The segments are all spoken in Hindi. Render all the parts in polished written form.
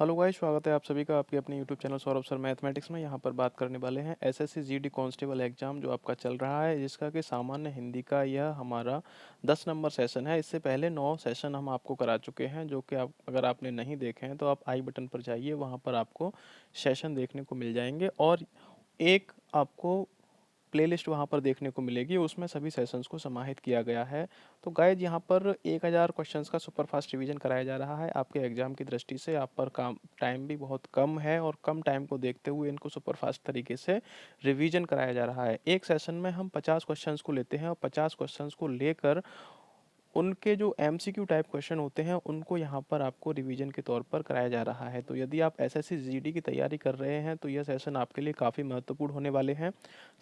हेलो गाइस, स्वागत है आप सभी का आपके अपने YouTube channel Saurabh sir mathematics में। यहाँ पर बात करने वाले हैं एसएससी जीडी कांस्टेबल एग्जाम जो आपका चल रहा है, जिसका कि सामान्य हिंदी का यह हमारा 10 नंबर सेशन है। इससे पहले 9 सेशन हम आपको करा चुके हैं, जो कि आप अगर आपने नहीं देखे हैं तो आप आई बटन पर जाइए, वहाँ पर आपको सेशन देखने को मिल जाएंगे और एक आपको प्लेलिस्ट वहाँ पर देखने को मिलेगी, उसमें सभी सेशंस को समाहित किया गया है। तो गाइज यहाँ पर 1000 क्वेश्चंस का सुपर फास्ट रिवीजन कराया जा रहा है आपके एग्जाम की दृष्टि से। आप पर काम टाइम भी बहुत कम है और कम टाइम को देखते हुए इनको सुपर फास्ट तरीके से रिवीजन कराया जा रहा है। एक सेशन में हम 50 क्वेश्चंस को लेते हैं और 50 क्वेश्चंस को लेकर उनके जो एमसीक्यू टाइप क्वेश्चन होते हैं उनको यहाँ पर आपको रिवीजन के तौर पर कराया जा रहा है। तो यदि आप एसएससी जीडी की तैयारी कर रहे हैं तो यह सेशन आपके लिए काफ़ी महत्वपूर्ण होने वाले हैं।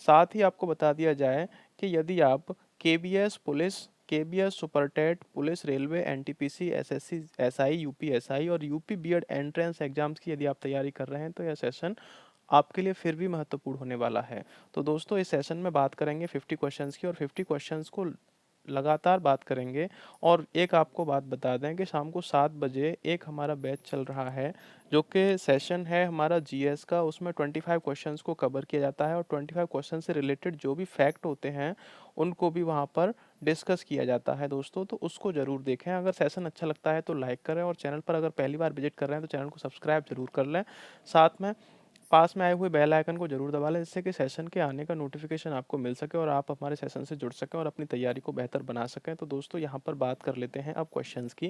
साथ ही आपको बता दिया जाए कि यदि आप KBS police, KBS Super TET, police railway, NTPC, SSC SI, UPSI और यूपी बीएड एंट्रेंस एग्जाम्स की यदि आप तैयारी कर रहे हैं तो यह सेशन आपके लिए फिर भी महत्वपूर्ण होने वाला है। तो दोस्तों, इस सेशन में बात करेंगे 50 क्वेश्चंस की और 50 क्वेश्चंस को लगातार बात करेंगे। और एक आपको बात बता दें कि शाम को 7 बजे एक हमारा बैच चल रहा है, जो कि सेशन है हमारा जीएस का। उसमें 25 क्वेश्चंस को कवर किया जाता है और 25 क्वेश्चन से रिलेटेड जो भी फैक्ट होते हैं उनको भी वहाँ पर डिस्कस किया जाता है दोस्तों। तो उसको ज़रूर देखें। अगर सेशन अच्छा लगता है तो लाइक करें और चैनल पर अगर पहली बार विजिट कर रहे हैं तो चैनल को सब्सक्राइब जरूर कर लें। साथ में पास में आए हुए बेल आइकन को जरूर दबा लें, जिससे कि सेशन के आने का नोटिफिकेशन आपको मिल सके और आप हमारे सेशन से जुड़ सकें और अपनी तैयारी को बेहतर बना सकें। तो दोस्तों, यहाँ पर बात कर लेते हैं अब क्वेश्चंस की।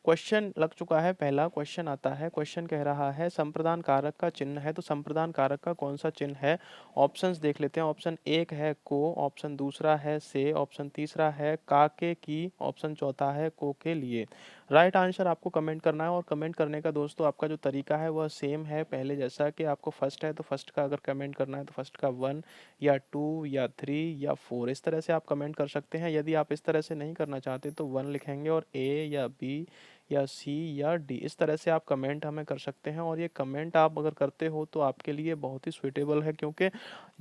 क्वेश्चन लग चुका है, पहला क्वेश्चन आता है। क्वेश्चन कह रहा है संप्रदान कारक का चिन्ह है, तो संप्रदान कारक का कौन सा चिन्ह है? ऑप्शंस देख लेते हैं। ऑप्शन एक है को, ऑप्शन दूसरा है से, ऑप्शन तीसरा है काके की, ऑप्शन चौथा है को के लिए। राइट आंसर आपको कमेंट करना है और कमेंट करने का दोस्तों आपका जो तरीका है वह सेम है पहले जैसा, कि आपको फर्स्ट है तो फर्स्ट का अगर कमेंट करना है तो फर्स्ट का 1 या 2 या 3 या 4 इस तरह से आप कमेंट कर सकते हैं। यदि आप इस तरह से नहीं करना चाहते तो 1 लिखेंगे और ए या बी या सी या डी इस तरह से आप कमेंट हमें कर सकते हैं। और ये कमेंट आप अगर करते हो तो आपके लिए बहुत ही सुइटेबल है, क्योंकि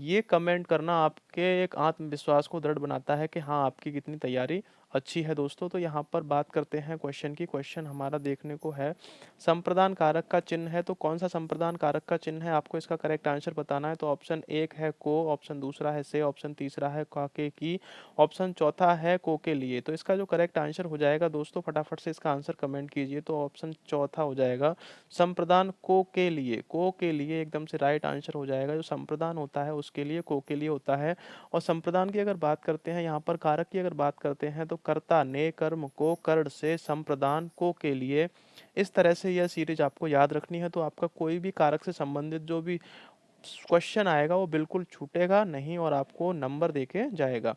ये कमेंट करना आपके एक आत्मविश्वास को दृढ़ बनाता है कि हाँ, आपकी कितनी तैयारी अच्छी है दोस्तों। तो यहाँ पर बात करते हैं क्वेश्चन की। क्वेश्चन हमारा देखने को है संप्रदान कारक का चिन्ह है, तो कौन सा संप्रदान कारक का चिन्ह है आपको इसका करेक्ट आंसर बताना है। तो ऑप्शन एक है को, ऑप्शन दूसरा है से, ऑप्शन तीसरा है काके की, ऑप्शन चौथा है को के लिए। तो इसका जो करेक्ट आंसर हो जाएगा दोस्तों, फटाफट से इसका आंसर कमेंट कीजिए। तो ऑप्शन चौथा हो जाएगा संप्रदान को के लिए। को के लिए एकदम से राइट आंसर हो जाएगा। जो संप्रदान होता है उसके लिए को के लिए होता है। और संप्रदान की अगर बात करते हैं, यहाँ पर कारक की अगर बात करते हैं तो कर्ता ने कर्म को कर्ण से संप्रदान को के लिए। इस तरह से यह सीरीज आपको याद रखनी है। तो आपका कोई भी कारक से संबंधित जो भी क्वेश्चन आएगा वो बिल्कुल छूटेगा नहीं और आपको नंबर देके जाएगा।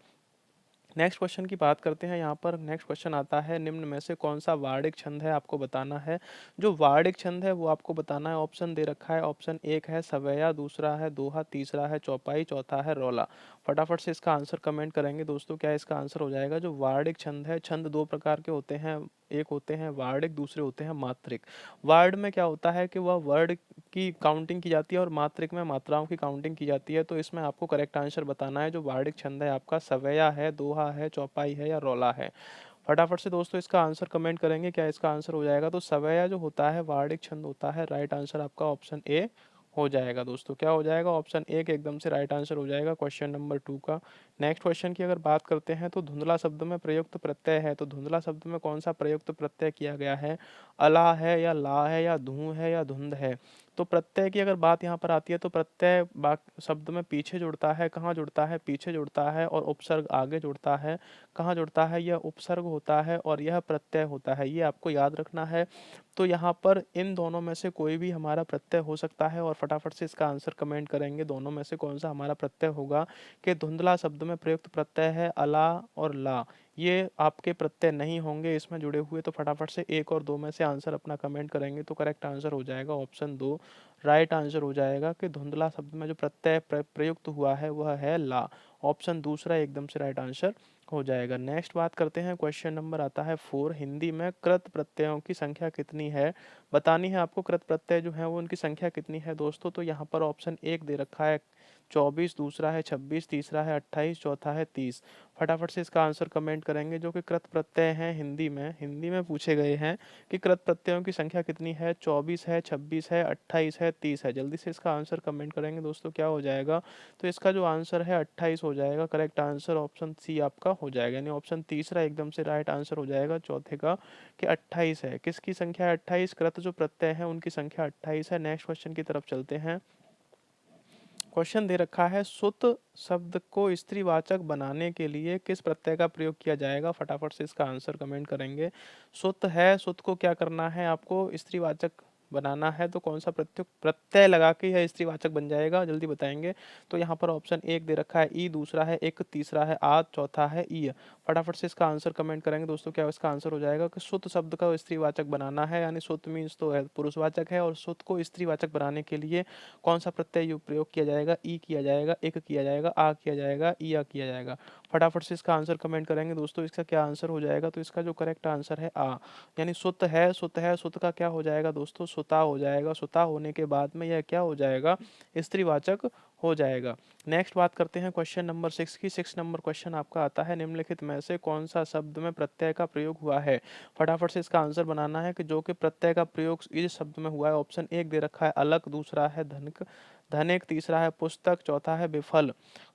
नेक्स्ट क्वेश्चन की बात करते हैं। यहाँ पर नेक्स्ट क्वेश्चन आता है निम्न में से कौन सा वार्णिक छंद है आपको बताना है। जो वार्णिक छंद है वो आपको बताना है। ऑप्शन दे रखा है। ऑप्शन एक है सवैया, दूसरा है दोहा, तीसरा है चौपाई, चौथा है रोला। फटाफट से इसका आंसर कमेंट करेंगे दोस्तों। क्या इसका आंसर हो जाएगा? जो वार्णिक छंद है, छंद दो प्रकार के होते हैं, एक होते हैं वार्णिक, दूसरे होते हैं मात्रिक। वर्ड में क्या होता है कि वह वर्ड की काउंटिंग की जाती है और मात्रिक में मात्राओं की काउंटिंग की जाती है। तो इसमें आपको करेक्ट आंसर बताना है। जो वार्णिक छंद है आपका सवैया है, दोहा है, चौपाई है या रोला है। फटाफट से दोस्तों इसका आंसर कमेंट करेंगे। क्या इसका आंसर हो जाएगा? तो सवैया जो होता है वार्णिक छंद होता है। राइट आंसर आपका ऑप्शन ए हो जाएगा दोस्तों। क्या हो जाएगा? ऑप्शन एक एकदम से राइट आंसर हो जाएगा क्वेश्चन नंबर 2 का। नेक्स्ट क्वेश्चन की अगर बात करते हैं तो धुंधला शब्द में प्रयुक्त प्रत्यय है, तो धुंधला शब्द में कौन सा प्रयुक्त प्रत्यय किया गया है? अला है या ला है या धूं है या धुंध है? तो प्रत्यय की अगर बात यहाँ पर आती है तो प्रत्यय शब्द में पीछे जुड़ता है। कहाँ जुड़ता है? पीछे जुड़ता है। और उपसर्ग आगे जुड़ता है। कहाँ जुड़ता है? यह उपसर्ग होता है और यह प्रत्यय होता है। ये आपको याद रखना है। तो यहाँ पर इन दोनों में से कोई भी हमारा प्रत्यय हो सकता है और फटाफट से इसका आंसर कमेंट करेंगे। दोनों में से कौन सा हमारा प्रत्यय होगा? कि धुंधला शब्द में प्रयुक्त प्रत्यय है अला और ला। ये आपके प्रत्यय नहीं होंगे इसमें जुड़े हुए। तो फटाफट से एक और दो में से आंसर अपना कमेंट करेंगे। तो करेक्ट आंसर हो जाएगा ऑप्शन दो। राइट आंसर हो जाएगा कि धुंधला शब्द में जो प्रत्यय प्रयुक्त हुआ है वह है ला। ऑप्शन दूसरा एकदम से राइट आंसर हो जाएगा। नेक्स्ट बात करते हैं। क्वेश्चन नंबर आता है 4। हिंदी में कृत प्रत्ययों की संख्या कितनी है? बतानी है आपको। कृत प्रत्यय जो है वो उनकी संख्या कितनी है दोस्तों। तो यहाँ पर ऑप्शन एक दे रखा है 24, दूसरा है 26, तीसरा है 28, चौथा है 30। फटाफट से इसका आंसर कमेंट करेंगे। जो कि कृत प्रत्यय हैं हिंदी में पूछे गए हैं कि कृत प्रत्ययों की संख्या कितनी है। 24 है, 26 है, 28 है, 30 है। जल्दी से इसका आंसर कमेंट करेंगे दोस्तों, क्या हो जाएगा। तो इसका जो आंसर है 28 हो जाएगा। करेक्ट आंसर ऑप्शन सी आपका हो जाएगा, यानी ऑप्शन तीसरा एकदम से राइट आंसर हो जाएगा चौथे का, कि 28 है। किसकी संख्या 28, कृत जो प्रत्यय है उनकी संख्या 28 है। नेक्स्ट क्वेश्चन की तरफ चलते हैं। क्वेश्चन दे रखा है, सुत शब्द को स्त्रीवाचक बनाने के लिए किस प्रत्यय का प्रयोग किया जाएगा। फटाफट से इसका आंसर कमेंट करेंगे। सुत है, सुत को क्या करना है, आपको स्त्रीवाचक बनाना है, तो कौन सा प्रत्यय लगा के यह स्त्रीवाचक बन जाएगा, जल्दी बताएंगे। तो यहाँ पर ऑप्शन एक दे रखा है ई, दूसरा है एक, तीसरा है आ, चौथा है ई। फटाफट से इसका आंसर कमेंट करेंगे दोस्तों, क्या इसका आंसर हो जाएगा कि सुत शब्द का स्त्रीवाचक बनाना है, यानी सुत मीन्स तो है पुरुषवाचक है, और सुत को स्त्रीवाचक बनाने के लिए कौन सा प्रत्यय प्रयोग किया जाएगा। ई किया जाएगा, एक किया जाएगा, आ किया जाएगा, ई आ किया जाएगा। फटाफट से इसका आंसर कमेंट करेंगे दोस्तों, इसका क्या आंसर हो जाएगा। तो इसका जो करेक्ट आंसर है आ, यानी सुत है, सुत है, सुत का क्या हो जाएगा दोस्तों, सुता हो जाएगा। सुता होने के बाद में यह क्या हो जाएगा, स्त्रीवाचक हो जाएगा। नेक्स्ट बात करते हैं क्वेश्चन नंबर 6 की। 6 नंबर क्वेश्चन आपका आता है, निम्नलिखित में से कौन सा शब्द में प्रत्यय का प्रयोग हुआ है। फटाफट से इसका आंसर बनाना है कि जो कि प्रत्यय का प्रयोग इस शब्द में हुआ है। ऑप्शन एक दे रखा है अलग, दूसरा है धनिक, तीसरा है पुस्तक, चौथा है विफल।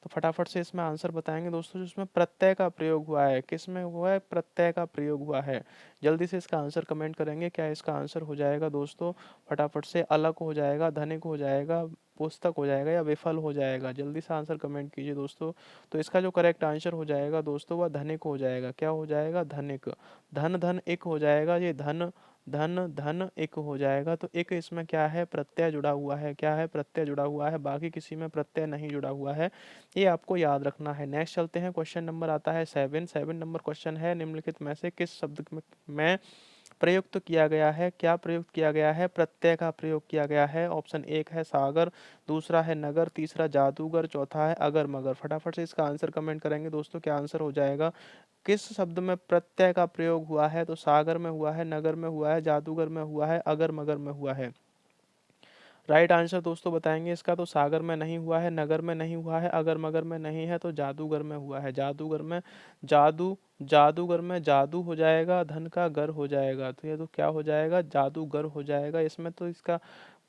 तो फटाफट से इसमें आंसर बताएंगे दोस्तों, जिसमें प्रत्यय का प्रयोग हुआ है, किसमें हुआ है, प्रत्यय का प्रयोग हुआ है। जल्दी से इसका आंसर कमेंट करेंगे, क्या इसका आंसर हो जाएगा दोस्तों। फटाफट से अलग हो जाएगा, धनिक हो जाएगा, पुस्तक हो जाएगा, या विफल हो जाएगा। जल्दी से आंसर कमेंट कीजिए दोस्तों। तो इसका जो करेक्ट आंसर हो जाएगा दोस्तों, वह धनिक हो जाएगा। क्या हो जाएगा, धनिक। धन धन एक हो जाएगा, ये धन धन धन एक हो जाएगा। तो एक इसमें क्या है, प्रत्यय जुड़ा हुआ है। क्या है, प्रत्यय जुड़ा हुआ है, बाकी किसी में प्रत्यय नहीं जुड़ा हुआ है, ये आपको याद रखना है। नेक्स्ट चलते हैं, क्वेश्चन नंबर आता है 7। 7 नंबर क्वेश्चन है, निम्नलिखित में से किस शब्द में प्रयुक्त किया गया है। क्या प्रयुक्त किया गया है, प्रत्यय का प्रयोग किया गया है। ऑप्शन एक है सागर, दूसरा है नगर, तीसरा जादूगर, चौथा है अगर मगर। फटाफट से इसका आंसर कमेंट करेंगे दोस्तों, क्या आंसर हो जाएगा। किस शब्द में प्रत्यय का प्रयोग हुआ है। तो सागर में हुआ है, नगर में हुआ है, जादूगर में हुआ है, अगर मगर में हुआ है। राइट आंसर दोस्तों बताएंगे इसका। तो सागर में नहीं हुआ है, नगर में नहीं हुआ है, अगर मगर में नहीं है, तो जादूगर में हुआ है। जादूगर में जादूगर में जादू हो जाएगा, धन का घर हो जाएगा। तो ये तो क्या हो जाएगा, जादूगर हो जाएगा। इसमें तो इसका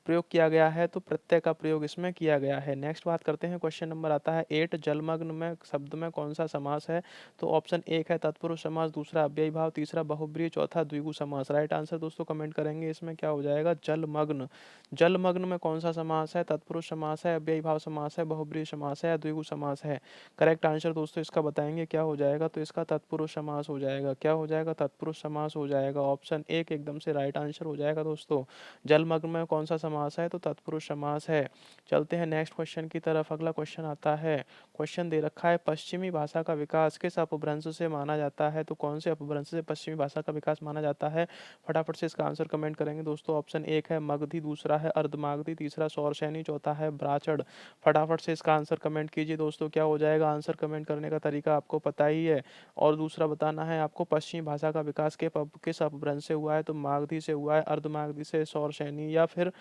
प्रयोग किया गया है, तो प्रत्यय का प्रयोग इसमें किया गया है। नेक्स्ट बात करते हैं, क्वेश्चन नंबर आता है 8। जलमग्न में शब्द में कौन सा समास है। तो ऑप्शन एक है तत्पुरुष समास, दूसरा अव्ययी भाव, तीसरा बहुब्रीहि, चौथा द्विगु समास। राइट आंसर दोस्तों कमेंट करेंगे, इसमें क्या हो जाएगा, जलमग्न। जलमग्न में कौन सा समास है, तत्पुरुष समास है, अव्ययी भाव समास है, बहुब्रीहि समास है, या द्विगु समास है। करेक्ट आंसर दोस्तों इसका बताएंगे, क्या हो जाएगा। तो इसका तत्पुरुष समास हो जाएगा। क्या हो जाएगा, तत्पुरुष समास हो जाएगा। ऑप्शन एक एकदम से राइट आंसर हो जाएगा दोस्तों। जलमग्न में कौन सा समास है, तो तत्पुरुष समास है। चलते हैं नेक्स्ट क्वेश्चन की तरफ। अगला क्वेश्चन आता है, क्वेश्चन दे रखा है, पश्चिमी भाषा का विकास किस अपभ्रंश से माना जाता है। तो कौन से अपभ्रंश से पश्चिमी भाषा का विकास माना जाता है। फटाफट से इसका आंसर कमेंट करेंगे दोस्तों। ऑप्शन एक है मगधी, दूसरा है अर्धमागधी, तीसरा सौरसैनी, चौथा है ब्राचड़। फटाफट से इसका आंसर कमेंट कीजिए दोस्तों, क्या हो जाएगा। आंसर कमेंट करने का तरीका आपको पता ही है। और दूसरा बताना है आपको, पश्चिमी भाषा का विकास के किस अपभ्रंश से हुआ है। तो मागधी से हुआ है, अर्धमागधी से, सौरसैनी, या फिर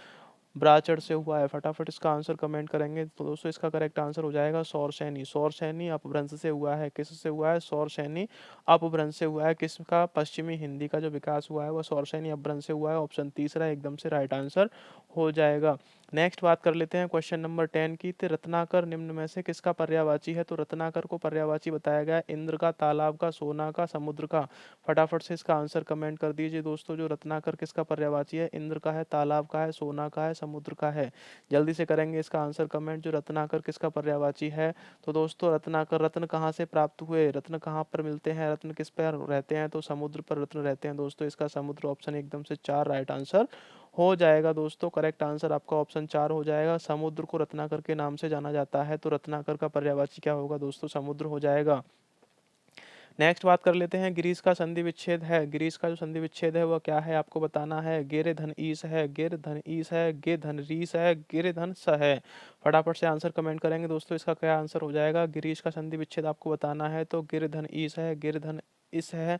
ब्राचड़ से हुआ है। फटाफट इसका आंसर कमेंट करेंगे तो दोस्तों इसका करेक्ट आंसर हो जाएगा सौरसैनी। सौरसैनी अपभ्रंश से हुआ है, किससे हुआ है, सौरसैनी अपभ्रंश से हुआ है। किसका, पश्चिमी हिंदी का जो विकास हुआ है वह सौरसैनी अपभ्रंश से हुआ है। ऑप्शन तीसरा एकदम से राइट आंसर हो जाएगा। नेक्स्ट बात कर लेते हैं क्वेश्चन नंबर 10 की। तो रत्नाकर निम्न में से किसका पर्यायवाची है। तो रत्नाकर को पर्यायवाची बताया गया है इंद्र का, तालाब का, सोना का, समुद्र का। फटाफट से इसका आंसर कमेंट कर दीजिए दोस्तों। जो रत्नाकर किसका पर्यायवाची है, इंद्र का है, तालाब का है, सोना का है, समुद्र का है। जल्दी से करेंगे इसका आंसर कमेंट, जो रत्नाकर किसका पर्यायवाची है। तो दोस्तों रत्नाकर, रत्न कहाँ से प्राप्त हुए, रत्न कहाँ पर मिलते हैं, रत्न किस पर रहते हैं। तो समुद्र पर रत्न रहते हैं दोस्तों। इसका समुद्र ऑप्शन एकदम से 4 राइट आंसर हो जाएगा दोस्तों। करेक्ट आंसर आपका ऑप्शन 4 हो जाएगा। समुद्र को रत्नाकर के नाम से जाना जाता है, तो रत्नाकर का पर्यायवाची क्या होगा दोस्तों, समुद्र हो जाएगा। नेक्स्ट बात कर लेते हैं, ग्रीस का संधि विच्छेद है। ग्रीस का जो संधि विच्छेद है वह क्या है, आपको बताना है। गेरे धन ईस है, गेर धन ईस है, गे धन रीस है, गेरे धन स है। फटाफट से आंसर कमेंट करेंगे दोस्तों, इसका क्या आंसर हो जाएगा। ग्रीस का संधि विच्छेद आपको बताना है, तो गिर धन ईस है, गिर धन इस है,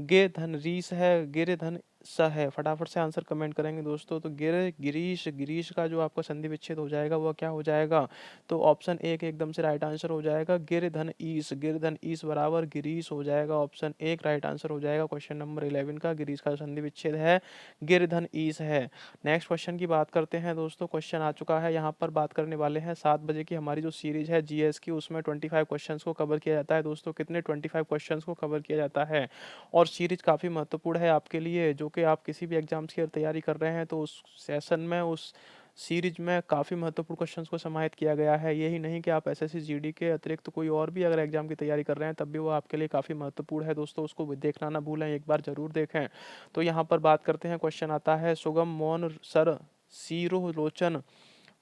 गे धन रीस है, गिर धन स है। फटाफट से आंसर कमेंट करेंगे दोस्तों। तो गिरीश, गिरीश का जो आपका संधि विच्छेद हो जाएगा वह क्या हो जाएगा? तो ऑप्शन एक एकदम से राइट आंसर हो जाएगा, गिरधन ईस, गिरधन ईस बराबर गिरीश हो जाएगा। ऑप्शन एक राइट आंसर हो जाएगा क्वेश्चन नंबर 11 का। गिरीश का संधि विच्छेद है गिरधन ईस है। नेक्स्ट क्वेश्चन की बात करते हैं दोस्तों। क्वेश्चन आ चुका है, यहाँ पर बात करने वाले हैं 7 बजे की हमारी जो सीरीज है जीएस की, उसमें 25 क्वेश्चंस को कवर किया जाता है दोस्तों। कितने? 25 क्वेश्चंस को कवर किया जाता है। और सीरीज काफ़ी महत्वपूर्ण है आपके लिए, जो कि आप किसी भी एग्जाम्स की तैयारी कर रहे हैं तो उस सेशन में, उस सीरीज में काफ़ी महत्वपूर्ण क्वेश्चंस को समाहित किया गया है। यही नहीं कि आप एसएससी जीडी के अतिरिक्त तो कोई और भी अगर एग्जाम की तैयारी कर रहे हैं तब भी वो आपके लिए काफ़ी महत्वपूर्ण है दोस्तों। उसको भी देखना ना भूलें, एक बार जरूर देखें। तो यहाँ पर बात करते हैं, क्वेश्चन आता है सुगम मौन सर सीरोह लोचन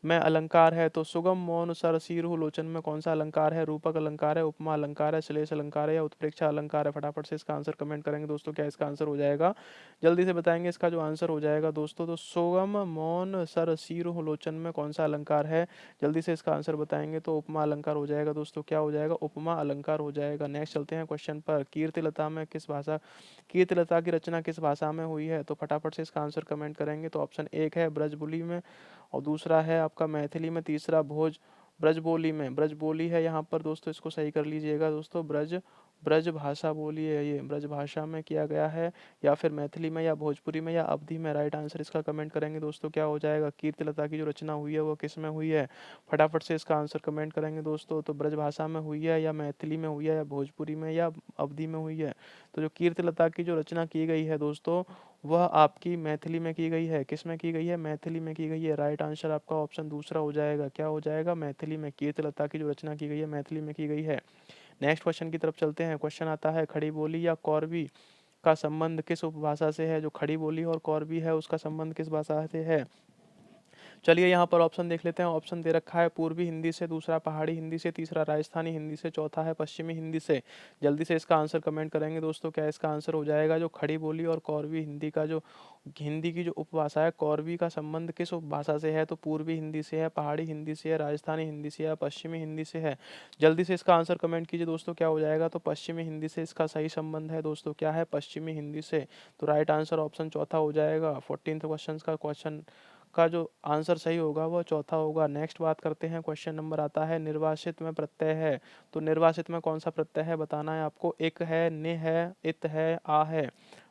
में अलंकार है। तो सुगम मौन सर सीरोह लोचन में कौन सा अलंकार है? रूपक अलंकार है, उपमा अलंकार है, श्लेष अलंकार है या उत्प्रेक्षा अलंकार है? फटाफट से इसका आंसर कमेंट करेंगे दोस्तों। क्या इसका आंसर हो जाएगा? जल्दी से बताएंगे इसका जो आंसर हो जाएगा दोस्तों। तो सुगम मौन सर सीरोह लोचन में कौन सा अलंकार है? जल्दी से इसका आंसर बताएंगे तो उपमा अलंकार हो जाएगा दोस्तों। क्या हो जाएगा? उपमा अलंकार हो जाएगा। नेक्स्ट चलते हैं क्वेश्चन पर। कीर्तिलता में किस भाषा, कीर्तिलता की रचना किस भाषा में हुई है? तो फटाफट से इसका आंसर कमेंट करेंगे। तो ऑप्शन एक है ब्रजबुली में, और दूसरा है आपका मैथिली में, तीसरा भोज ब्रजबोली में। ब्रजबोली है यहाँ पर दोस्तों, इसको सही कर लीजिएगा दोस्तों। ब्रज ब्रज भाषा बोली है, ये ब्रज भाषा में किया गया है, या फिर मैथिली में या भोजपुरी में या अवधी में? राइट आंसर इसका कमेंट करेंगे दोस्तों। क्या हो जाएगा? कीर्तिलता की जो रचना हुई है वो किस में हुई है? फटाफट से इसका आंसर कमेंट करेंगे दोस्तों। तो ब्रज भाषा में हुई है, या मैथिली में हुई है, या भोजपुरी में, या अवधी में हुई है? तो जो कीर्तिलता की जो रचना की गई है दोस्तों, वह आपकी मैथिली में की गई है। किस में की गई है? मैथिली में की गई है। राइट आंसर आपका ऑप्शन दूसरा हो जाएगा। क्या हो जाएगा? मैथिली में। कीर्तलता की जो रचना की गई है मैथिली में की गई है। नेक्स्ट क्वेश्चन की तरफ चलते हैं। क्वेश्चन आता है, खड़ी बोली या कौरवी का संबंध किस उपभाषा से है? जो खड़ी बोली और कौरवी है उसका संबंध किस भाषा से है? चलिए यहाँ पर ऑप्शन देख लेते हैं। ऑप्शन दे रखा है पूर्वी हिंदी से, दूसरा पहाड़ी हिंदी से, तीसरा राजस्थानी हिंदी से, चौथा है पश्चिमी हिंदी से। जल्दी से इसका आंसर कमेंट करेंगे दोस्तों। क्या इसका आंसर हो जाएगा? जो खड़ी बोली और कौरवी हिंदी का जो हिंदी की जो उपभाषा है कौरवी का संबंध किस उपभाषा से है? तो पूर्वी हिंदी से है, पहाड़ी हिंदी से है, राजस्थानी हिंदी से है, पश्चिमी हिंदी से है? जल्दी से इसका आंसर कमेंट कीजिए दोस्तों। क्या हो जाएगा? तो पश्चिमी हिंदी से इसका सही संबंध है दोस्तों। क्या है? पश्चिमी हिंदी से। तो राइट आंसर ऑप्शन चौथा हो जाएगा। 14th क्वेश्चन का जो आंसर सही होगा वह चौथा होगा। नेक्स्ट बात करते हैं, क्वेश्चन नंबर आता है, निर्वासित में प्रत्यय है। तो निर्वासित में कौन सा प्रत्यय है बताना है आपको। एक है, ने है, इत है, आ है।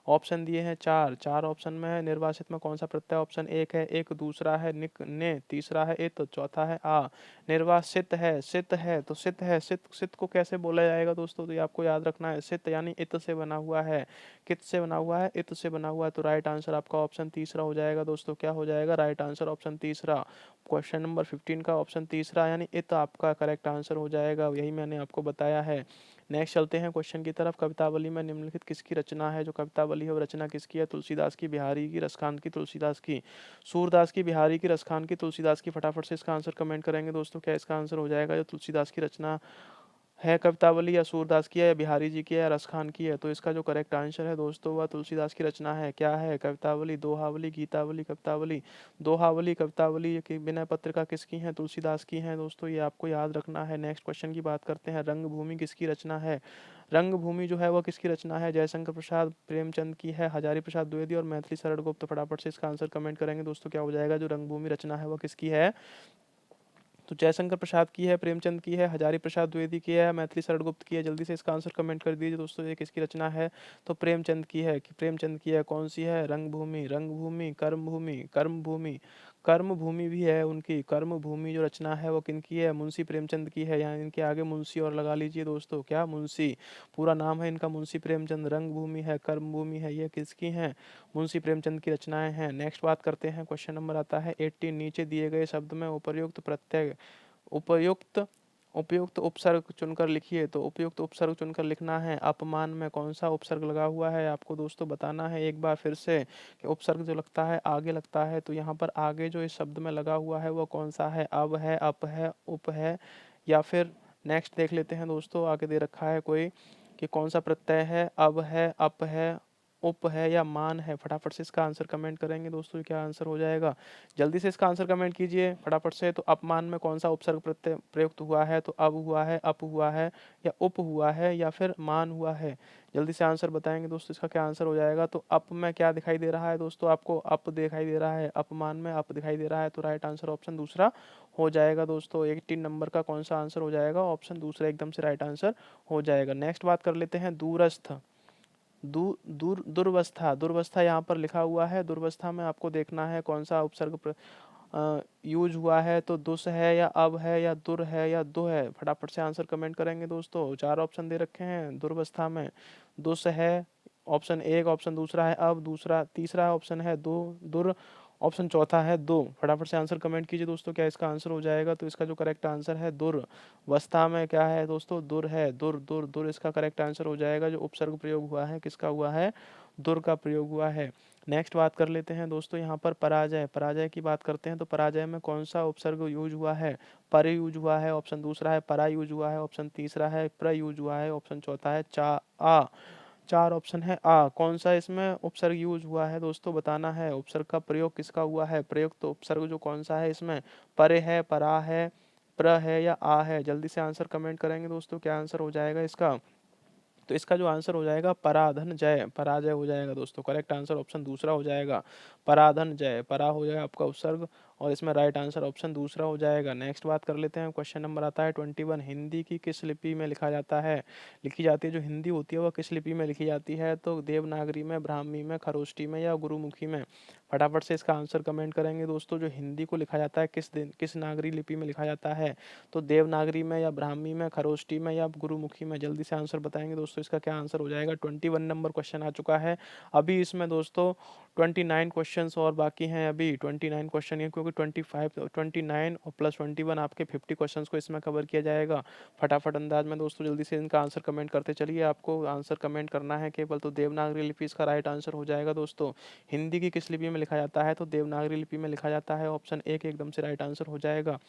ऑप्शन दिए हैं चार, चार ऑप्शन में है। निर्वासित में कौन सा प्रत्यय? ऑप्शन एक है एक, दूसरा है निक ने, तीसरा है इत, चौथा है आ। निर्वासित है, सित है, तो सित है, सित सित को कैसे बोला जाएगा दोस्तों? तो ये आपको याद रखना है। सित यानी इत से बना हुआ है। कित से बना हुआ है? इत से बना हुआ है। तो राइट आंसर आपका ऑप्शन तीसरा हो जाएगा दोस्तों। क्या हो जाएगा? राइट आंसर ऑप्शन तीसरा। क्वेश्चन नंबर 15 का ऑप्शन तीसरा यानी इत आपका करेक्ट आंसर हो जाएगा। यही मैंने आपको बताया है। नेक्स्ट चलते हैं क्वेश्चन की तरफ। कवितावली में निम्नलिखित किसकी रचना है? जो कवितावली है वो रचना किसकी है? तुलसीदास की, बिहारी की, रसखान की, तुलसीदास की? सूरदास की, बिहारी की, रसखान की, तुलसीदास की? फटाफट से इसका आंसर कमेंट करेंगे दोस्तों। क्या इसका आंसर हो जाएगा? जो तुलसीदास की रचना है कवितावली, या सूरदास की है, या बिहारी जी की है, या रसखान की है? तो इसका जो करेक्ट आंसर है दोस्तों वह तुलसीदास की रचना है। क्या है? कवितावली, दोहावली, गीतावली, कवितावली? दोहावली, कवितावली ये विनय पत्रिका किसकी है? तुलसीदास की है दोस्तों। ये आपको याद रखना है। नेक्स्ट क्वेश्चन की बात करते हैं, रंगभूमि किसकी रचना है? रंगभूमि जो है वह किसकी रचना है? जयशंकर प्रसाद प्रेमचंद की है, हजारी प्रसाद द्विवेदी और मैथिली शरण गुप्त? फटाफट से इसका आंसर कमेंट करेंगे दोस्तों। क्या हो जाएगा? जो रंगभूमि रचना है वह किसकी है? तो जयशंकर प्रसाद की है, प्रेमचंद की है, हजारी प्रसाद द्विवेदी की है, मैथिली शरण गुप्त की है? जल्दी से इसका आंसर कमेंट कर दीजिए दोस्तों। ये किसकी रचना है? तो प्रेमचंद की है। कि प्रेमचंद की है। कौन सी है? रंगभूमि, रंगभूमि, कर्मभूमि, कर्मभूमि, कर्मभूमि भी है उनकी। कर्मभूमि जो रचना है वो किनकी है? मुंशी प्रेमचंद की है। यहाँ इनके आगे मुंशी और लगा लीजिए दोस्तों। क्या? मुंशी। पूरा नाम है इनका मुंशी प्रेमचंद। रंगभूमि है, कर्मभूमि है, ये किसकी है? मुंशी प्रेमचंद की रचनाएं हैं। नेक्स्ट बात करते हैं, क्वेश्चन नंबर आता है 18, नीचे दिए गए शब्द में उपर्युक्त प्रत्यय उपयुक्त उपयुक्त उपसर्ग चुनकर लिखिए। तो उपयुक्त उपसर्ग चुनकर लिखना है। अपमान में कौन सा उपसर्ग लगा हुआ है आपको दोस्तों बताना है एक बार फिर से, कि उपसर्ग जो लगता है आगे लगता है, तो यहाँ पर आगे जो इस शब्द में लगा हुआ है वो कौन सा है? अब है, अप है, उप है, या फिर? नेक्स्ट देख लेते हैं दोस्तों, आगे दे रखा है कोई कि कौन सा प्रत्यय है? अब है, अप है, उप है या मान है? फटाफट से इसका आंसर कमेंट करेंगे दोस्तों, क्या आंसर हो जाएगा? जल्दी से इसका आंसर कमेंट कीजिए फटाफट से। तो अपमान में कौन सा उपसर्ग प्रत्यय प्रयुक्त हुआ है? तो अब हुआ है, अप हुआ है, या उप हुआ है, या फिर मान हुआ है? जल्दी से आंसर बताएंगे दोस्तों, इसका क्या आंसर हो जाएगा? तो अप में क्या दिखाई दे रहा है दोस्तों? आपको अप दिखाई दे रहा है, अपमान में अप दिखाई दे रहा है, तो राइट आंसर ऑप्शन दूसरा हो जाएगा दोस्तों। 18 नंबर का कौन सा आंसर हो जाएगा? ऑप्शन दूसरा एकदम से राइट आंसर हो जाएगा। नेक्स्ट बात कर लेते हैं दूरस्थ। दुर्वस्था। दुर्वस्था यहाँ पर लिखा हुआ है। दुर्वस्था में आपको देखना है कौन सा उपसर्ग यूज हुआ है। तो दुस है, या अब है, या दुर है, या दो है? फटाफट से आंसर कमेंट करेंगे दोस्तों। चार ऑप्शन दे रखे हैं दुर्वस्था में। दुस है ऑप्शन एक, ऑप्शन दूसरा है अब, दूसरा तीसरा ऑप्शन है दो दुर, ऑप्शन चौथा है दो। फटाफट से आंसर कमेंट कीजिए दोस्तों, क्या इसका आंसर हो जाएगा? तो इसका जो करेक्ट आंसर है दुर्वस्था में क्या है दोस्तों? दुर है। दुर दुर दुर इसका करेक्ट आंसर हो जाएगा। जो उपसर्ग प्रयोग हुआ है किसका हुआ है? दुर का प्रयोग हुआ है। नेक्स्ट बात कर लेते हैं दोस्तों यहाँ पर पराजय। पराजय की बात करते हैं तो पराजय में कौन सा उपसर्ग यूज हुआ है? पर यूज हुआ है, ऑप्शन दूसरा है परा यूज हुआ है, ऑप्शन तीसरा है प्र यूज हुआ है, ऑप्शन चौथा है चा आ। चार ऑप्शन है आ। कौन सा इसमें उपसर्ग यूज हुआ है दोस्तों? बताना है उपसर्ग का प्रयोग किसका हुआ है? प्रयोग तो उपसर्ग जो कौन सा है इसमें? परे है, परा है, प्र है, या आ है? जल्दी से आंसर कमेंट करेंगे दोस्तों, क्या आंसर हो जाएगा इसका? तो इसका जो आंसर हो जाएगा पराधन जय, पराजय हो जाएगा दोस्तों। करेक्ट आंसर ऑप्शन दूसरा हो जाएगा, पराधन जय। परा हो जाएगा आपका उपसर्ग, और इसमें राइट आंसर ऑप्शन दूसरा हो जाएगा। नेक्स्ट बात कर लेते हैं, क्वेश्चन नंबर आता है 21। हिंदी की किस लिपि में लिखा जाता है? लिखी जाती है जो हिंदी होती है वह किस लिपि में लिखी जाती है? तो देवनागरी में, ब्राह्मी में, खरोष्टी में, या गुरुमुखी में? फटाफट से इसका आंसर कमेंट करेंगे दोस्तों। जो हिंदी को लिखा जाता है किस नागरी लिपि में लिखा जाता है? तो देवनागरी में, या ब्राह्मी में, खरोष्टी में, या गुरुमुखी में? जल्दी से आंसर बताएंगे दोस्तों, इसका क्या आंसर हो जाएगा? 21 नंबर क्वेश्चन आ चुका है। अभी इसमें दोस्तों 29 क्वेश्चंस और बाकी हैं। अभी 29 क्वेश्चन है, क्योंकि 29 और प्लस 21 आपके 50 क्वेश्चंस को इसमें कवर किया जाएगा। फटाफट अंदाज में दोस्तों जल्दी से इनका आंसर कमेंट करते चलिए। आपको आंसर कमेंट करना है केवल। तो देवनागरी लिपि इसका राइट आंसर हो जाएगा दोस्तों। हिंदी की किस लिपि में लिखा जाता है? तो देवनागरी लिपि में लिखा जाता है। ऑप्शन एक एकदम से राइट आंसर हो जाएगा।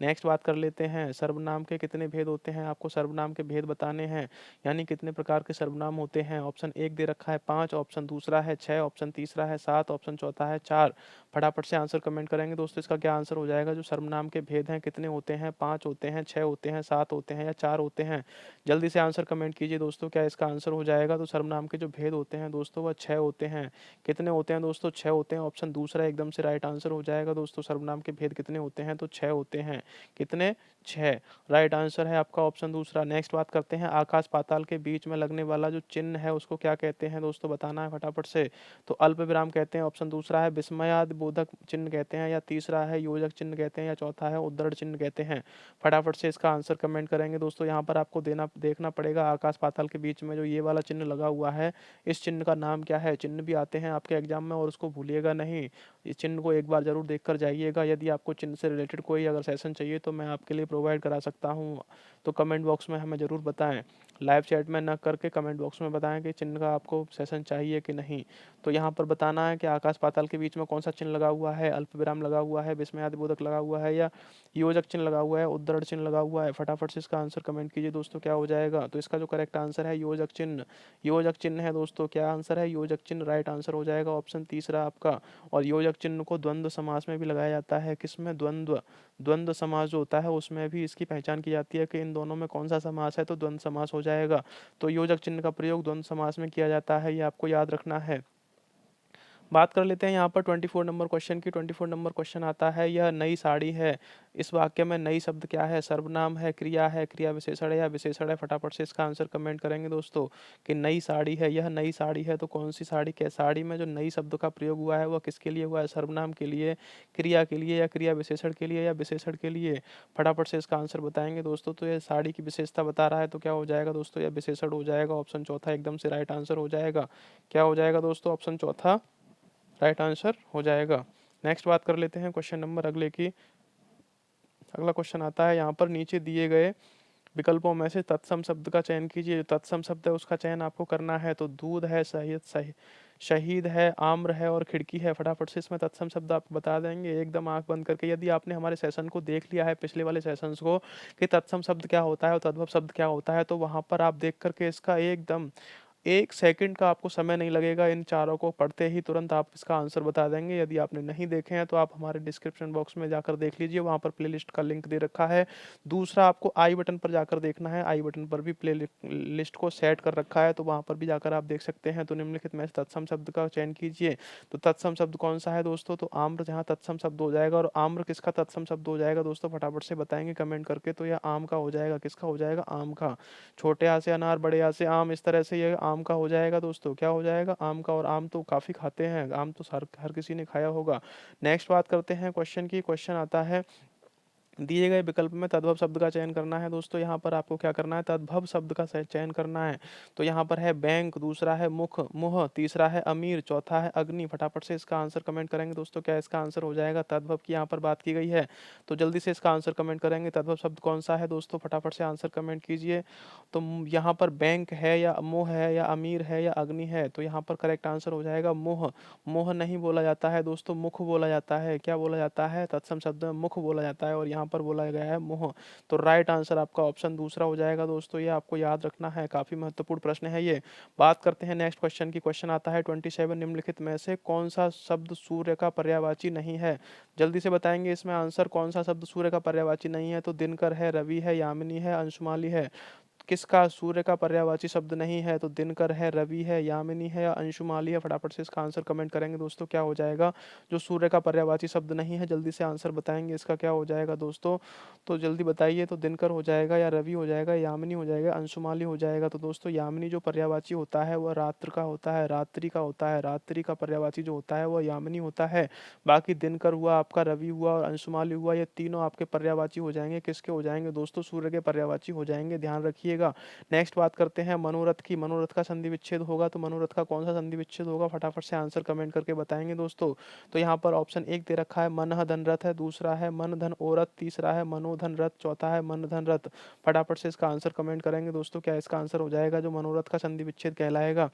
नेक्स्ट बात कर लेते हैं, सर्वनाम के कितने भेद होते हैं? आपको सर्वनाम के भेद बताने हैं, यानी कितने प्रकार के सर्वनाम होते हैं। ऑप्शन एक दे रखा है 5, ऑप्शन दूसरा है 6, ऑप्शन तीसरा है 7, ऑप्शन चौथा है 4। फटाफट से आंसर कमेंट करेंगे दोस्तों, इसका क्या आंसर हो जाएगा? जो सर्वनाम के भेद हैं कितने होते हैं? 5 होते हैं, 6 होते हैं, 7 होते हैं, या 4 होते हैं? जल्दी से आंसर कमेंट कीजिए दोस्तों, क्या इसका आंसर हो जाएगा? तो सर्वनाम के जो भेद होते हैं दोस्तों वह 6 होते हैं। कितने होते हैं दोस्तों? 6 होते हैं। ऑप्शन दूसरा एकदम से राइट आंसर हो जाएगा दोस्तों। सर्वनाम के भेद कितने होते हैं? तो 6 होते हैं। कितने? 6। राइट आंसर है आपका ऑप्शन दूसरा। नेक्स्ट बात करते हैं, आकाश पाताल के बीच में लगने वाला जो चिन्ह है उसको क्या कहते हैं दोस्तों? बताना है फटाफट से। तो अल्प विराम कहते हैं, ऑप्शन दूसरा है विस्मयाद बोधक चिन्ह कहते हैं, या तीसरा है योजक चिन्ह कहते हैं, या चौथा है उद्धरण चिन्ह कहते हैं? फटाफट से इसका आंसर कमेंट करेंगे दोस्तों। यहाँ पर आपको देखना पड़ेगा, आकाश पाताल के बीच में जो ये वाला चिन्ह लगा हुआ है, इस चिन्ह का नाम क्या है? चिन्ह भी आते हैं आपके एग्जाम में, और उसको भूलिएगा नहीं। इस चिन्ह को एक बार जरूर देख कर जाइएगा। यदि आपको चिन्ह से रिलेटेड कोई अगर सेशन चाहिए तो मैं आपके लिए प्रोवाइड करा सकता हूँ। तो कमेंट बॉक्स में हमें ज़रूर बताएं, लाइव चैट में न करके कमेंट बॉक्स में बताएं कि चिन्ह का आपको सेशन चाहिए कि नहीं। तो यहाँ पर बताना है कि आकाश पाताल के बीच में कौन सा चिन्ह लगा हुआ है? अल्प विराम लगा हुआ है, विस्मयादिबोधक लगा हुआ है, या योजक चिन्ह लगा हुआ है, उद्धरण चिन्ह लगा हुआ है? फटाफट से इसका आंसर कमेंट कीजिए दोस्तों, क्या हो जाएगा? तो इसका जो करेक्ट आंसर है योजक चिन्ह। योजक चिन्ह है दोस्तों। क्या आंसर है? योजक चिन्ह राइट आंसर हो जाएगा ऑप्शन तीसरा आपका। और योजक चिन्ह को द्वंद्व समास में भी लगाया जाता है। किसमें? द्वंद्व। द्वंद्व समास जो होता है उसमें भी इसकी पहचान की जाती है कि इन दोनों में कौन सा समास है, तो द्वंद्व समास हो जाएगा। तो योजक चिन्ह का प्रयोग द्वंद्व समास में किया जाता है, ये आपको याद रखना है। बात कर लेते हैं यहाँ पर 24 नंबर क्वेश्चन की। 24 नंबर क्वेश्चन आता है, यह नई साड़ी है। इस वाक्य में नई शब्द क्या है? सर्वनाम है, क्रिया है, क्रिया विशेषण है, या विशेषण है? फटाफट से इसका आंसर कमेंट करेंगे दोस्तों कि नई साड़ी है, यह नई साड़ी है। तो कौन सी साड़ी? क्या साड़ी में जो नई शब्द का प्रयोग हुआ है वह किसके लिए हुआ है? सर्वनाम के लिए, क्रिया के लिए, या क्रिया विशेषण के लिए, या विशेषण के लिए? फटाफट से इसका आंसर बताएंगे दोस्तों। तो यह साड़ी की विशेषता बता रहा है, तो क्या हो जाएगा दोस्तों? यह विशेषण हो जाएगा। ऑप्शन चौथा एकदम से राइट आंसर हो जाएगा। क्या हो जाएगा दोस्तों? ऑप्शन चौथा राइट आंसर हो जाएगा। नेक्स्ट बात कर लेते हैं क्वेश्चन नंबर अगले की। अगला क्वेश्चन आता है यहाँ पर, नीचे दिए गए विकल्पों में से तत्सम शब्द का चयन कीजिए। जो तत्सम शब्द है उसका चयन आपको करना है। तो दूध है, शहीद है, आम्र है, और खिड़की है। फटाफट से इसमें तत्सम शब्द आप बता देंगे एकदम आंख बंद करके। यदि आपने हमारे सेशन को देख लिया है, पिछले वाले सेशंस को, कि तत्सम शब्द क्या होता है और तद्भव शब्द क्या होता है, तो वहां पर आप देख करके इसका एकदम 1 सेकंड का आपको समय नहीं लगेगा, इन चारों को पढ़ते ही तुरंत आप इसका आंसर बता देंगे। यदि आपने नहीं देखे हैं तो आप हमारे डिस्क्रिप्शन बॉक्स में जाकर देख लीजिए, वहाँ पर प्लेलिस्ट का लिंक दे रखा है। दूसरा आपको आई बटन पर जाकर देखना है, आई बटन पर भी प्ले लिस्ट को सेट कर रखा है, तो वहाँ पर भी जाकर आप देख सकते हैं। तो निम्नलिखित में से तत्सम शब्द का चयन कीजिए। तो तत्सम शब्द कौन सा है दोस्तों? तो आम्र जहाँ तत्सम शब्द हो जाएगा, और आम्र किसका तत्सम शब्द हो जाएगा दोस्तों? फटाफट से बताएंगे कमेंट करके। तो यह आम का हो जाएगा, किसका हो जाएगा? आम का। छोटे आ से अनार, बड़े आ से आम, इस तरह से यह आम का हो जाएगा दोस्तों। क्या हो जाएगा? आम का। और आम तो काफी खाते हैं, आम तो हर किसी ने खाया होगा। नेक्स्ट बात करते हैं क्वेश्चन की। क्वेश्चन आता है, दिए गए विकल्प में तद्भव शब्द का चयन करना है दोस्तों। यहाँ पर आपको क्या करना है? तद्भव शब्द का चयन करना है। तो यहाँ पर है बैंक, दूसरा है मुख मुह, तीसरा है अमीर, चौथा है अग्नि। फटाफट से इसका आंसर कमेंट करेंगे दोस्तों, क्या इसका आंसर हो जाएगा? तद्भव की यहाँ पर बात की गई है, तो जल्दी से इसका आंसर कमेंट करेंगे। तद्भव शब्द कौन सा है दोस्तों? फटाफट से आंसर कमेंट कीजिए। तो यहाँ पर बैंक है या मुह है या अमीर है या अग्नि है? तो यहाँ पर करेक्ट आंसर हो जाएगा मुह। मुह नहीं बोला जाता है दोस्तों, मुख बोला जाता है। क्या बोला जाता है? तत्सम शब्द में मुख बोला जाता है, और यहाँ पर बोला गया है मुह। तो राइट आंसर आपका ऑप्शन दूसरा हो जाएगा दोस्तों। ये आपको याद रखना है, काफी महत्वपूर्ण प्रश्न है ये। बात करते हैं नेक्स्ट क्वेश्चन की। क्वेश्चन आता है 27, निम्नलिखित में से कौन सा शब्द सूर्य का पर्यायवाची नहीं है? जल्दी से बताएंगे इसमें आंसर, कौन सा शब्द सूर्य का पर्यायवाची नहीं है? तो दिनकर है, रवि है, यामिनी है, अंशुमाली है। किसका सूर्य का पर्यायवाची शब्द नहीं है? तो दिनकर है, रवि है, यामिनी है या अंशुमाली है। फटाफट से इसका आंसर कमेंट करेंगे दोस्तों, क्या हो जाएगा जो सूर्य का पर्यायवाची शब्द नहीं है? जल्दी से आंसर बताएंगे इसका, क्या हो जाएगा दोस्तों? तो जल्दी बताइए। तो दिनकर हो जाएगा, या रवि हो जाएगा, यामिनी हो जाएगा, अंशुमाली हो जाएगा। तो दोस्तों यामिनी जो पर्यायवाची होता है वह रात्र का होता है, रात्रि का होता है। रात्रि का पर्यायवाची जो होता है वह यामिनी होता है। बाकी दिनकर हुआ आपका, रवि हुआ और अंशुमाली हुआ, ये तीनों आपके पर्यायवाची हो जाएंगे। किसके हो जाएंगे दोस्तों? सूर्य के पर्यायवाची हो जाएंगे, ध्यान रखिए। नेक्स्ट बात करते हैं मनोरथ की। मनोरथ का संधि विच्छेद होगा, तो मनोरथ का कौन सा संधि विच्छेद होगा? फटाफट से आंसर कमेंट करके बताएंगे दोस्तों। तो यहाँ पर ऑप्शन 1 दे रखा है, मन धन रथ है, दूसरा है मन धन ओरथ, तीसरा है मनोधन रथ, चौथा है मन धन रथ। फटाफट से इसका आंसर कमेंट करेंगे दोस्तों, क्या इसका आंसर हो जाएगा जो मनोरथ का संधि विच्छेद कहलाएगा?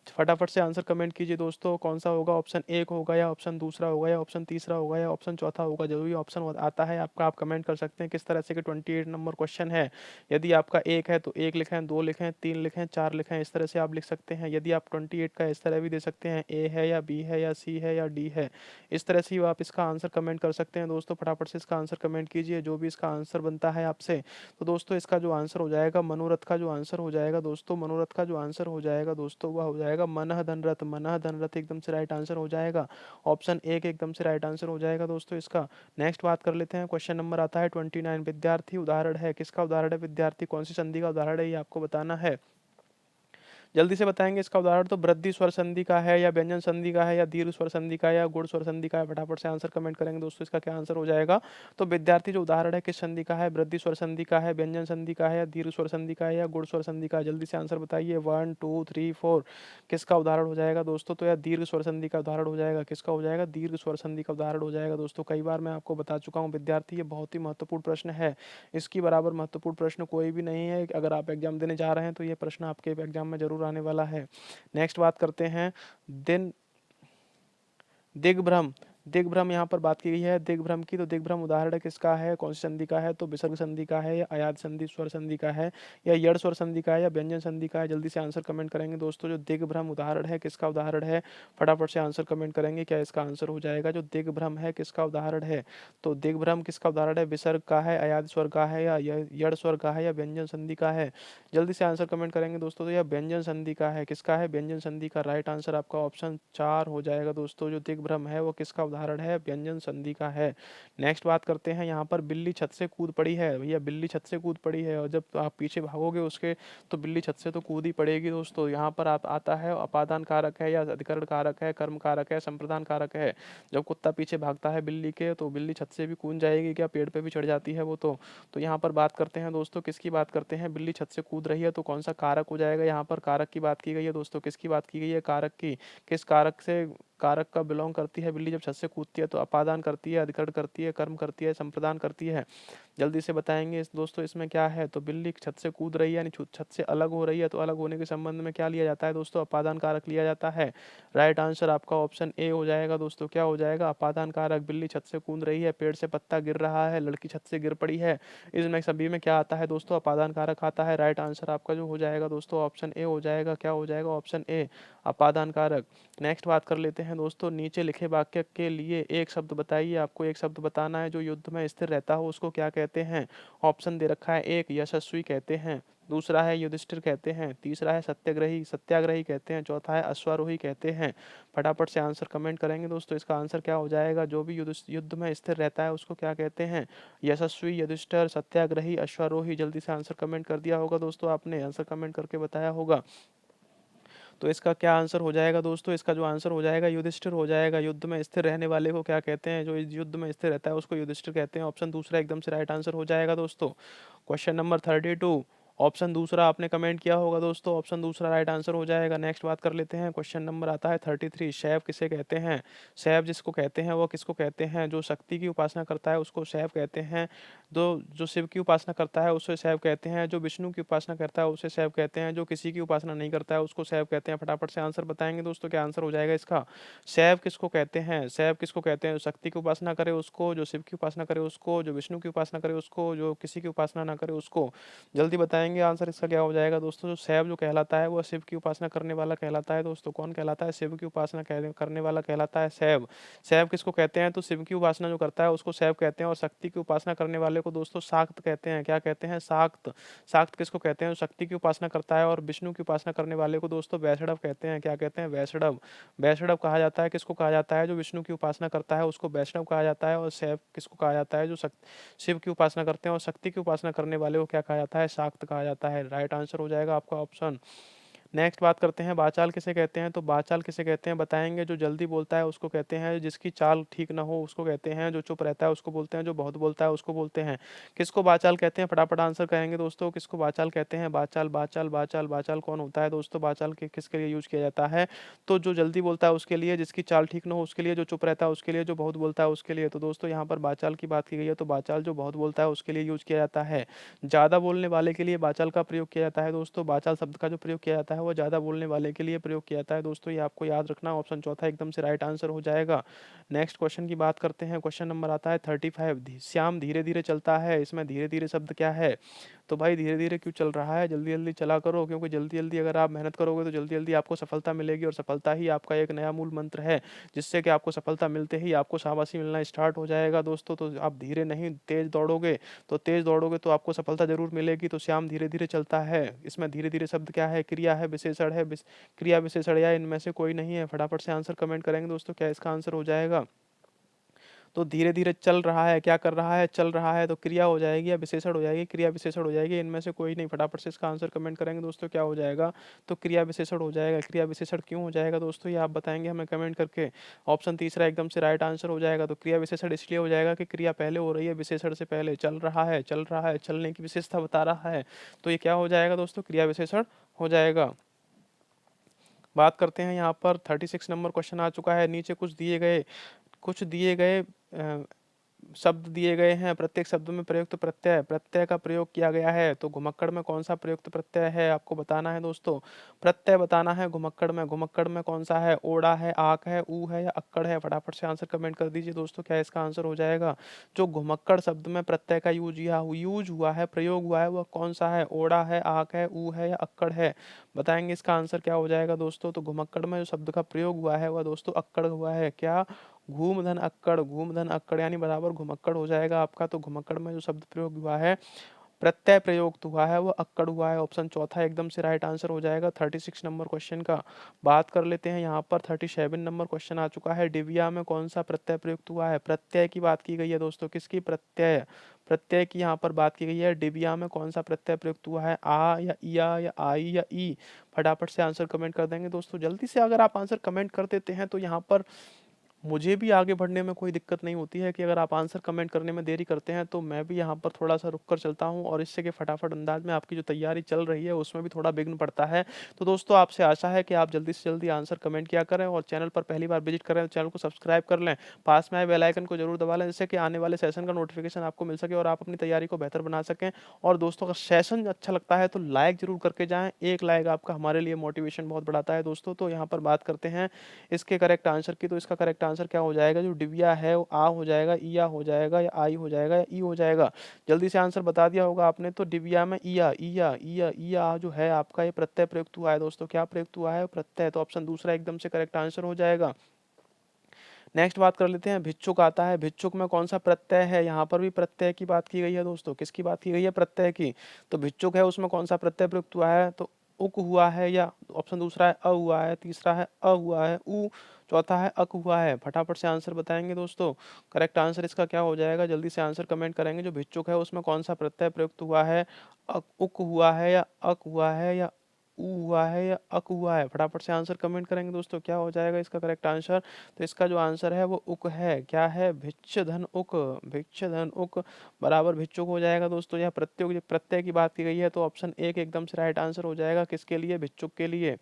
फटाफट से आंसर कमेंट कीजिए दोस्तों, कौन सा होगा? ऑप्शन 1 होगा, या ऑप्शन दूसरा होगा, या ऑप्शन तीसरा होगा, या ऑप्शन चौथा होगा? जो भी ऑप्शन आता है आपका, आप कमेंट कर सकते हैं। किस तरह से कि 28 नंबर क्वेश्चन है। यदि आपका 1 है तो 1 लिखें, 2 लिखें, 3 लिखें, 4 लिखें, इस तरह से आप लिख सकते हैं। यदि आप 28 का इस तरह भी दे सकते हैं, ए है या बी है या सी है या डी है, इस तरह से आप इसका आंसर कमेंट कर सकते हैं दोस्तों। फटाफट से इसका आंसर कमेंट कीजिए, जो भी इसका आंसर बनता है आपसे। तो दोस्तों इसका जो आंसर हो जाएगा, मनोरथ का जो आंसर हो जाएगा दोस्तों, मनोरथ का जो आंसर हो जाएगा दोस्तों, वह हो जाएगा मनः धन रथ। मनः धन रथ एकदम से राइट आंसर हो जाएगा। ऑप्शन 1 एकदम से राइट आंसर हो जाएगा दोस्तों इसका। नेक्स्ट बात कर लेते हैं। क्वेश्चन नंबर आता है 29, विद्यार्थी उदाहरण है, किसका उदाहरण है? विद्यार्थी कौन सी संधि का उदाहरण है, ये आपको बताना है। जल्दी से बताएंगे इसका उदाहरण। तो वृद्धि स्वर संधि का है, या व्यंजन संधि का है, या दीर्घ स्वर संधि का है, या गुण स्वर संधि का है? फटाफट से आंसर कमेंट करेंगे दोस्तों, इसका क्या आंसर हो जाएगा? तो विद्यार्थी जो उदाहरण है किस संधि का है? वृद्धि स्वर संधि का है, व्यंजन संधि का है, या दीर्घ स्वर संधि का है, या गुण स्वर संधि का है? जल्दी से आंसर बताइए, 1 2 3 4 किसका उदाहरण हो जाएगा दोस्तों? तो यह दीर्घ स्वर संधि का उदाहरण हो जाएगा। किसका हो जाएगा? दीर्घ स्वर संधि का उदाहरण हो जाएगा दोस्तों। कई बार मैं आपको बता चुका हूँ विद्यार्थी, ये बहुत ही महत्वपूर्ण प्रश्न है। इसकी बराबर महत्वपूर्ण प्रश्न कोई भी नहीं है। अगर आप एग्जाम देने जा रहे हैं तो ये प्रश्न आपके एग्जाम में जरूर आने वाला है। नेक्स्ट बात करते हैं दिन दिग्भ्रम। दिग्भ्रम यहाँ पर बात की गई है दिग्भ्रम की। तो दिग्भ्रम उदाहरण किसका है, कौन सी संधि का है? तो विसर्ग संधि का है, या अयाद संधि स्वर संधि का है, या यड़ स्वर संधि का है, या व्यंजन संधि का है? जल्दी से आंसर कमेंट करेंगे दोस्तों, जो दिग्भ्रम उदाहरण है किसका उदाहरण है? फटाफट से आंसर कमेंट करेंगे, क्या इसका आंसर हो जाएगा जो दिग्भ्रम है किसका उदाहरण है? तो दिग्भ्रम किसका उदाहरण है? विसर्ग का है, अयाद स्वर का है, या यड़ स्वर का है, या व्यंजन संधि का है? जल्दी से आंसर कमेंट करेंगे दोस्तों, तो यह व्यंजन संधि का है। किसका है? व्यंजन संधि का। राइट आंसर आपका ऑप्शन 4 हो जाएगा दोस्तों। जो दिग्भ्रम है वो किसका उदाहरण है? व्यंजन संधि का है। नेक्स्ट बात करते हैं, यहाँ पर बिल्ली छत से कूद पड़ी है। भैया बिल्ली छत से कूद पड़ी है, और जब आप पीछे भागोगे उसके तो बिल्ली छत से तो कूद ही पड़ेगी दोस्तों। यहाँ पर आप आता है अपादान कारक है, या अधिकरण कारक है, कर्म कारक है, संप्रदान कारक है। जब कुत्ता पीछे भागता है बिल्ली के, तो बिल्ली छत से भी कूद जाएगी क्या? पेड़ पे भी चढ़ जाती है वो तो यहाँ पर बात करते हैं दोस्तों, किसकी बात करते हैं? बिल्ली छत से कूद रही है, तो कौन सा कारक हो जाएगा? यहाँ पर कारक की बात की गई है दोस्तों। किसकी बात की गई है? कारक की। किस कारक से कारक का बिलोंग करती है बिल्ली जब छत से कूदती है? तो अपादान करती है, अधिकरण करती है, कर्म करती है, संप्रदान करती है। जल्दी से बताएंगे दोस्तों इसमें क्या है। तो बिल्ली छत से कूद रही है यानी छत से अलग हो रही है, तो अलग होने के संबंध में क्या लिया जाता है दोस्तों, अपादान कारक लिया जाता है। राइट आंसर आपका ऑप्शन ए हो जाएगा दोस्तों। क्या हो जाएगा, अपादान कारक। बिल्ली छत से कूद रही है, पेड़ से पत्ता गिर रहा है, लड़की छत से गिर पड़ी है, इसमें सभी में क्या आता है दोस्तों, अपादान कारक आता है। राइट आंसर आपका जो हो जाएगा दोस्तों ऑप्शन ए हो जाएगा। क्या हो जाएगा, ऑप्शन ए, अपादान कारक। नेक्स्ट बात कर लेते हैं दोस्तों, नीचे लिखे वाक्य के लिए एक शब्द बताइए। आपको एक शब्द बताना है जो युद्ध में स्थिर रहता हो उसको क्या कहते हैं। ऑप्शन दे रखा है, एक यशस्वी कहते हैं, दूसरा है युधिष्ठिर कहते हैं, तीसरा है सत्याग्रही सत्याग्रही कहते हैं, चौथा है अश्वारोही कहते हैं। फटाफट से आंसर कमेंट करेंगे दोस्तों। इसका आंसर क्या हो जाएगा, जो भी युद्ध में स्थिर रहता है उसको क्या कहते हैं, यशस्वी, युधिष्ठिर, सत्याग्रही, अश्वारोही। जल्दी से आंसर कमेंट कर दिया होगा दोस्तों, आपने आंसर कमेंट करके बताया होगा। तो इसका क्या आंसर हो जाएगा दोस्तों, इसका जो आंसर हो जाएगा युधिष्ठिर हो जाएगा। युद्ध में स्थिर रहने वाले को क्या कहते हैं, जो युद्ध में स्थिर रहता है उसको युधिष्ठिर कहते हैं। ऑप्शन दूसरा एकदम से राइट आंसर हो जाएगा दोस्तों। क्वेश्चन नंबर 32, ऑप्शन दूसरा आपने कमेंट किया होगा दोस्तों, ऑप्शन दूसरा राइट आंसर हो जाएगा। नेक्स्ट बात कर लेते हैं, क्वेश्चन नंबर आता है 33, शैव किसे कहते हैं। शैव जिसको कहते हैं वो किसको कहते हैं, जो शक्ति की उपासना करता है उसको शैव कहते हैं, जो शिव की उपासना करता है उसे शैव कहते हैं, जो विष्णु की उपासना करता है उसे शैव कहते हैं, जो किसी की उपासना नहीं करता है उसको शैव कहते हैं। फटाफट से आंसर बताएंगे दोस्तों, क्या आंसर हो जाएगा इसका। शैव किसको कहते हैं, शैव किसको कहते हैं, जो शक्ति की उपासना करे उसको, जो शिव की उपासना करे उसको, जो विष्णु की उपासना करे उसको, जो किसी की उपासना ना करे उसको। जल्दी बताएंगे आंसर इसका क्या हो जाएगा दोस्तों। जो शैव जो कहलाता है वो शिव की उपासना करने वाला कहलाता है दोस्तों। कौन कहलाता है, शिव की उपासना करने वाला कहलाता है शैव। शैव किसको कहते हैं, तो शिव की उपासना जो करता है उसको शैव कहते हैं, और शक्ति की उपासना करने वाले को दोस्तों शाक्त कहते हैं। क्या कहते हैं, शाक्त। शाक्त किसको कहते हैं, जो शक्ति की उपासना करता है, और विष्णु की उपासना करने वाले को दोस्तों वैष्णव कहते हैं। क्या कहते हैं, वैष्णव। वैष्णव कहा जाता है, किसको कहा जाता है, जो विष्णु की उपासना करता है उसको वैष्णव कहा जाता है, और शैव किसको कहा जाता है, जो शिव की उपासना करते हैं और शक्ति की उपासना करने वाले को क्या कहा जाता है, शाक्त कहा जाता है। राइट आंसर हो जाएगा आपका ऑप्शन। नेक्स्ट बात करते हैं, बाचाल किसे कहते हैं। तो बाचाल किसे कहते हैं बताएंगे, जो जल्दी बोलता है उसको कहते हैं, जिसकी चाल ठीक ना हो उसको कहते हैं, जो चुप रहता है उसको बोलते हैं, जो बहुत बोलता है उसको बोलते हैं। किसको बाचाल कहते हैं, फटाफट आंसर कहेंगे दोस्तों, किसको बाचाल कहते हैं। बाचाल बाचाल बाचाल बाचाल कौन होता है दोस्तों, बाचाल के किसके लिए यूज किया जाता है, तो जो जल्दी बोलता है उसके लिए, जिसकी चाल ठीक ना हो उसके लिए, जो चुप रहता है उसके लिए, जो बहुत बोलता है उसके लिए। तो दोस्तों यहाँ पर बाचाल की बात की गई है, तो बाचाल जो बहुत बोलता है उसके लिए यूज किया जाता है। ज़्यादा बोलने वाले के लिए बाचाल का प्रयोग किया जाता है दोस्तों। बाचाल शब्द का जो प्रयोग किया जाता है वो ज़्यादा बोलने वाले के लिए प्रयोग किया जाता है दोस्तों। ये आपको याद रखना, ऑप्शन चौथा एकदम से राइट आंसर हो जाएगा। नेक्स्ट क्वेश्चन की बात करते हैं, क्वेश्चन नंबर आता है 35, श्याम धीरे धीरे चलता है। इसमें धीरे धीरे शब्द क्या है, तो भाई धीरे धीरे क्यों चल रहा है, जल्दी जल्दी चला करो, क्योंकि जल्दी जल्दी अगर आप मेहनत करोगे तो जल्दी जल्दी आपको सफलता मिलेगी, और सफलता ही आपका एक नया मूल मंत्र है, जिससे कि आपको सफलता मिलते ही आपको शाबाशी मिलना स्टार्ट हो जाएगा दोस्तों। तो आप धीरे नहीं तेज दौड़ोगे, तो तेज दौड़ोगे तो आपको सफलता जरूर मिलेगी। तो श्याम धीरे धीरे चलता है, इसमें धीरे धीरे शब्द क्या है, क्रिया है, विशेषण है, क्रिया विशेषण या इनमें से कोई नहीं है। फटाफट से आंसर कमेंट करेंगे दोस्तों, क्या इसका आंसर हो जाएगा। तो धीरे धीरे चल रहा है, क्या कर रहा है, चल रहा है, तो क्रिया हो जाएगी या विशेषण हो जाएगी, क्रिया विशेषण हो जाएगी, इनमें से कोई नहीं। फटाफट से इसका आंसर कमेंट करेंगे दोस्तों, क्या हो जाएगा, तो क्रिया विशेषण हो जाएगा। क्रिया विशेषण क्यों हो जाएगा दोस्तों, ये आप बताएंगे हमें कमेंट करके। ऑप्शन तीसरा एकदम से राइट आंसर हो जाएगा। तो क्रिया विशेषण इसलिए हो जाएगा कि क्रिया पहले हो रही है विशेषण से पहले, चल रहा है, चल रहा है, चलने की विशेषता बता रहा है, तो ये क्या हो जाएगा दोस्तों, क्रिया विशेषण हो जाएगा। बात करते हैं यहाँ पर 36 नंबर क्वेश्चन आ चुका है। नीचे कुछ दिए गए शब्द दिए गए हैं, प्रत्येक शब्द में प्रयुक्त प्रत्यय प्रत्यय का प्रयोग किया गया है। तो घुमक्कड़ में कौन सा प्रयुक्त प्रत्यय है आपको बताना है दोस्तों, प्रत्यय बताना है। घुमक्कड़ में कौन सा है, ओड़ा है, आक है, ऊ है या अक्कड़ है। फटाफट से आंसर कमेंट कर दीजिए दोस्तों, क्या इसका आंसर हो जाएगा। जो घुमक्कड़ शब्द में प्रत्यय का यूज हुआ है, प्रयोग हुआ है, वह कौन सा है, ओड़ा है, आक है, ऊ है या अक्कड़ है। बताएंगे इसका आंसर क्या हो जाएगा दोस्तों। तो घुमक्कड़ में जो शब्द का प्रयोग हुआ है वह दोस्तों अक्कड़ हुआ है। क्या, घूम धन अक्कड़ यानी बराबर घुमक्कड़ हो जाएगा आपका। तो घुमक्कड़ में जो शब्द प्रयोग हुआ है, प्रत्यय प्रयोग हुआ है, वो अक्कड़ हुआ है। ऑप्शन चौथा एकदम से राइट आंसर हो जाएगा 36 नंबर क्वेश्चन का। बात कर लेते हैं यहाँ पर 37 नंबर क्वेश्चन आ चुका है। डिबिया में कौन सा प्रत्यय प्रयुक्त हुआ है, प्रत्यय की बात की गई है दोस्तों, किसकी, प्रत्यय प्रत्यय की यहाँ पर बात की गई है। डिबिया में कौन सा प्रत्यय प्रयुक्त हुआ है, आ या इया या आई या ई। फटाफट से आंसर कमेंट कर देंगे दोस्तों। जल्दी से अगर आप आंसर कमेंट कर देते हैं तो यहाँ पर मुझे भी आगे बढ़ने में कोई दिक्कत नहीं होती है कि अगर आप आंसर कमेंट करने में देरी करते हैं तो मैं भी यहाँ पर थोड़ा-सा रुक कर चलता हूँ और इससे कि फटाफट अंदाज में आपकी जो तैयारी चल रही है उसमें भी थोड़ा विघ्न पड़ता है। तो दोस्तों आपसे आशा है कि आप जल्दी से जल्दी आंसर कमेंट किया करें और चैनल पर पहली बार विज़िट कर रहे हैं तो चैनल को सब्सक्राइब कर लें। पास में आए बेल आइकन को ज़रूर दबा लें जिससे कि आने वाले सेशन का नोटिफ़िकेशन आपको मिल सके और आप अपनी तैयारी को बेहतर बना सकें। और दोस्तों अगर सेशन अच्छा लगता है तो लाइक ज़रूर करके जाएँ। एक लाइक आपका हमारे लिए मोटिवेशन बहुत बढ़ाता है दोस्तों। तो यहाँ पर बात करते हैं इसके करेक्ट आंसर की। तो इसका करेक्ट आंसर क्या हो जाएगा? जो डिबिया है वो आ हो जाएगा, ईया हो जाएगा या आई हो जाएगा या ई हो जाएगा। जल्दी से आंसर बता दिया होगा आपने। तो डिबिया में ईया ईया ईया ईया जो है आपका ये प्रत्यय प्रयुक्त हुआ है दोस्तों। क्या प्रयुक्त हुआ है? प्रत्यय। तो ऑप्शन दूसरा एकदम से करेक्ट आंसर हो जाएगा। नेक्स्ट बात कर लेते हैं भिक्षुक आता है। भिक्षुक में कौन सा प्रत्यय है? यहाँ पर भी प्रत्यय की बात की गई है दोस्तों। किसकी बात की गई है? प्रत्यय की। तो भिक्षुक है उसमें कौन सा प्रत्यय प्रयुक्त हुआ है? तो उक हुआ है या ऑप्शन दूसरा है अ हुआ है, तीसरा है अ हुआ है उ, चौथा है अक हुआ है। फटाफट से आंसर बताएंगे दोस्तों। करेक्ट आंसर इसका क्या हो जाएगा? जल्दी से आंसर कमेंट करेंगे। जो भिक्षुक है उसमें कौन सा प्रत्यय प्रयुक्त हुआ है? उक हुआ है या अक हुआ है या उ हुआ है या अक हुआ है? फटाफट से आंसर कमेंट करेंगे दोस्तों। क्या हो जाएगा इसका करेक्ट आंसर? तो इसका जो आंसर है वो उक है। क्या है? भिक्ष धन उक। भिक्ष धन उक बराबर भिक्षुक हो जाएगा दोस्तों। यह प्रत्यय की बात की गई है तो ऑप्शन एक एकदम से राइट आंसर हो जाएगा। किसके लिए? भिक्षुक के लिए।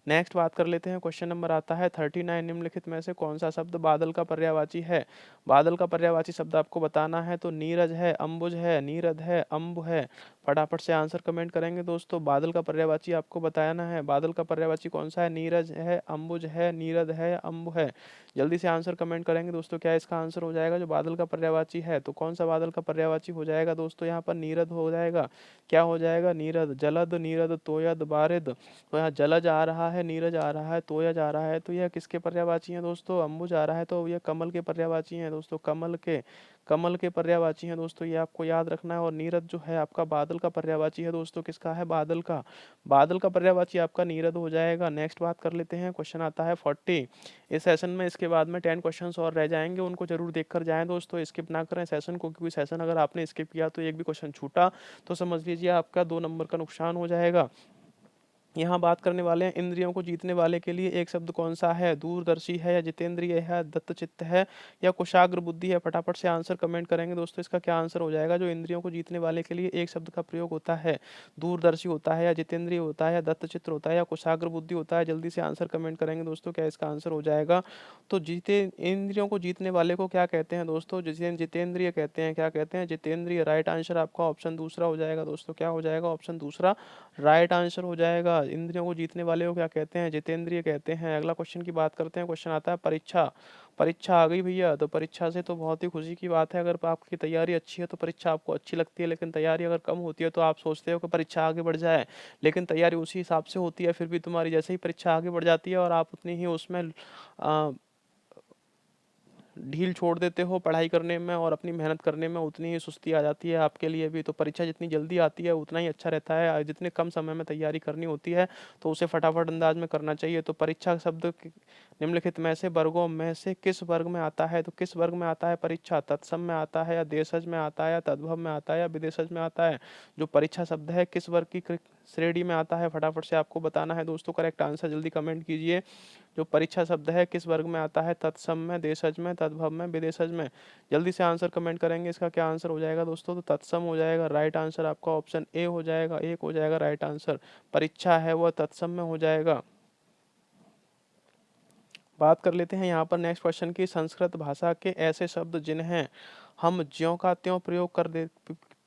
नेक्स्ट बात कर लेते हैं। क्वेश्चन नंबर आता है 39। निम्नलिखित में से कौन सा शब्द बादल का पर्यायवाची है? बादल का पर्यायवाची शब्द आपको बताना है। तो नीरज है, अंबुज है, नीरद है, अम्ब है। फटाफट से आंसर कमेंट करेंगे दोस्तों। बादल का पर्यायवाची आपको बताना है। बादल का पर्यायवाची कौन सा है? नीरज है, अंबुज है, नीरद है या अम्ब है। जल्दी से आंसर कमेंट करेंगे दोस्तों। क्या इसका आंसर हो जाएगा जो बादल का पर्यायवाची है? तो कौन सा बादल का पर्यायवाची हो जाएगा दोस्तों? यहाँ पर नीरद हो जाएगा। क्या हो जाएगा? नीरद। जलद, नीरद, तोयद, बारिद। तो यहाँ जलज आ रहा है, नीरज आ रहा है, तोयज आ रहा है। तो यह किसके पर्यायवाची हैं दोस्तों? अंबुज आ रहा है तो यह कमल के पर्यायवाची हैं दोस्तों। कमल के पर्यायवाची हैं दोस्तों। ये आपको याद रखना है। और नीरद जो है आपका बादल का पर्यायवाची है दोस्तों। किसका है? बादल का पर्यायवाची आपका नीरद हो जाएगा। नेक्स्ट बात कर लेते हैं। क्वेश्चन आता है 40। इस सेशन में इसके बाद में 10 क्वेश्चंस और रह जाएंगे, उनको जरूर देख कर जाएं दोस्तों। स्किप ना करें सेशन को, क्योंकि सेशन अगर आपने स्किप किया तो एक भी क्वेश्चन छूटा तो समझ लीजिए आपका 2 नंबर का नुकसान हो जाएगा। यहाँ बात करने वाले हैं इंद्रियों को जीतने वाले के लिए एक शब्द कौन सा है? दूरदर्शी है या जितेंद्रिय है, दत्तचित्त है या कुशाग्र बुद्धि है? फटाफट से आंसर कमेंट करेंगे दोस्तों। इसका क्या आंसर हो जाएगा? जो इंद्रियों को जीतने वाले के लिए एक शब्द का प्रयोग होता है, दूरदर्शी होता है या जितेंद्रिय होता है या दत्तचित्त होता है या कुशाग्र बुद्धि होता है। जल्दी से आंसर कमेंट करेंगे दोस्तों। क्या इसका आंसर हो जाएगा? तो जीते इंद्रियों को जीतने वाले को क्या कहते हैं दोस्तों? जितेंद्रिय कहते हैं। क्या कहते हैं? जितेंद्रिय। राइट आंसर आपका ऑप्शन दूसरा हो जाएगा दोस्तों। क्या हो जाएगा? ऑप्शन दूसरा राइट आंसर हो जाएगा। इंद्रियों को जीतने वाले को क्या कहते हैं? जितेंद्रिय कहते हैं। अगला क्वेश्चन की बात करते हैं। क्वेश्चन आता है परीक्षा। परीक्षा आ गई भैया। तो परीक्षा से तो बहुत ही खुशी की बात है। अगर आपकी तैयारी अच्छी है तो परीक्षा आपको अच्छी लगती है, लेकिन तैयारी अगर कम होती है तो आप सोचते हो कि परीक्षा आगे बढ़ जाए, लेकिन तैयारी उसी हिसाब से होती है। फिर भी तुम्हारी जैसे ही परीक्षा आगे बढ़ जाती है और आप उतनी ही उसमें ढील छोड़ देते हो पढ़ाई करने में और अपनी मेहनत करने में, उतनी ही सुस्ती आ जाती है आपके लिए भी। तो परीक्षा जितनी जल्दी आती है उतना ही अच्छा रहता है। जितने कम समय में तैयारी करनी होती है तो उसे फटाफट अंदाज में करना चाहिए। तो परीक्षा शब्द निम्नलिखित में से वर्गों में से किस वर्ग में आता है? तो किस वर्ग में आता है परीक्षा? तत्सम में आता है या देशज में आता है या तद्भव में आता है या विदेशज में आता है? जो परीक्षा शब्द है किस वर्ग की श्रेणी में आता है? फटाफट से आपको बताना है दोस्तों। करेक्ट आंसर जल्दी कमेंट कीजिए। जो परीक्षा शब्द है किस वर्ग में आता है? तत्सम में, देशज में, तद्भव में, विदेशज में। जल्दी से आंसर कमेंट करेंगे। इसका क्या आंसर हो जाएगा दोस्तों? तो तत्सम हो जाएगा। राइट आंसर आपका ऑप्शन ए हो जाएगा। एक हो जाएगा राइट आंसर। परीक्षा है वह तत्सम में हो जाएगा। बात कर लेते हैं यहाँ पर नेक्स्ट क्वेश्चन की। संस्कृत भाषा के ऐसे शब्द जिन्हें हम ज्यों का त्यों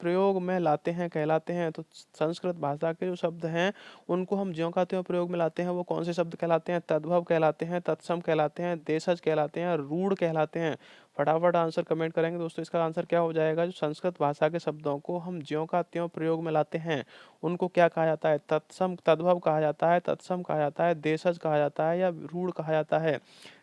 प्रयोग में लाते हैं कहलाते हैं। तो संस्कृत भाषा के जो शब्द हैं उनको हम ज्यों का त्यों प्रयोग में लाते हैं वो कौन से शब्द कहलाते हैं? तद्भव कहलाते हैं, तत्सम कहलाते हैं, देशज कहलाते हैं, रूढ़ कहलाते हैं। फटाफट आंसर कमेंट करेंगे दोस्तों। इसका आंसर क्या हो जाएगा? जो संस्कृत भाषा के शब्दों को हम ज्यों का त्यों प्रयोग में लाते हैं उनको क्या कहा जाता है? तत्सम, तद्भव कहा जाता है, तत्सम कहा जाता है, देशज कहा जाता है या रूढ़ कहा जाता है?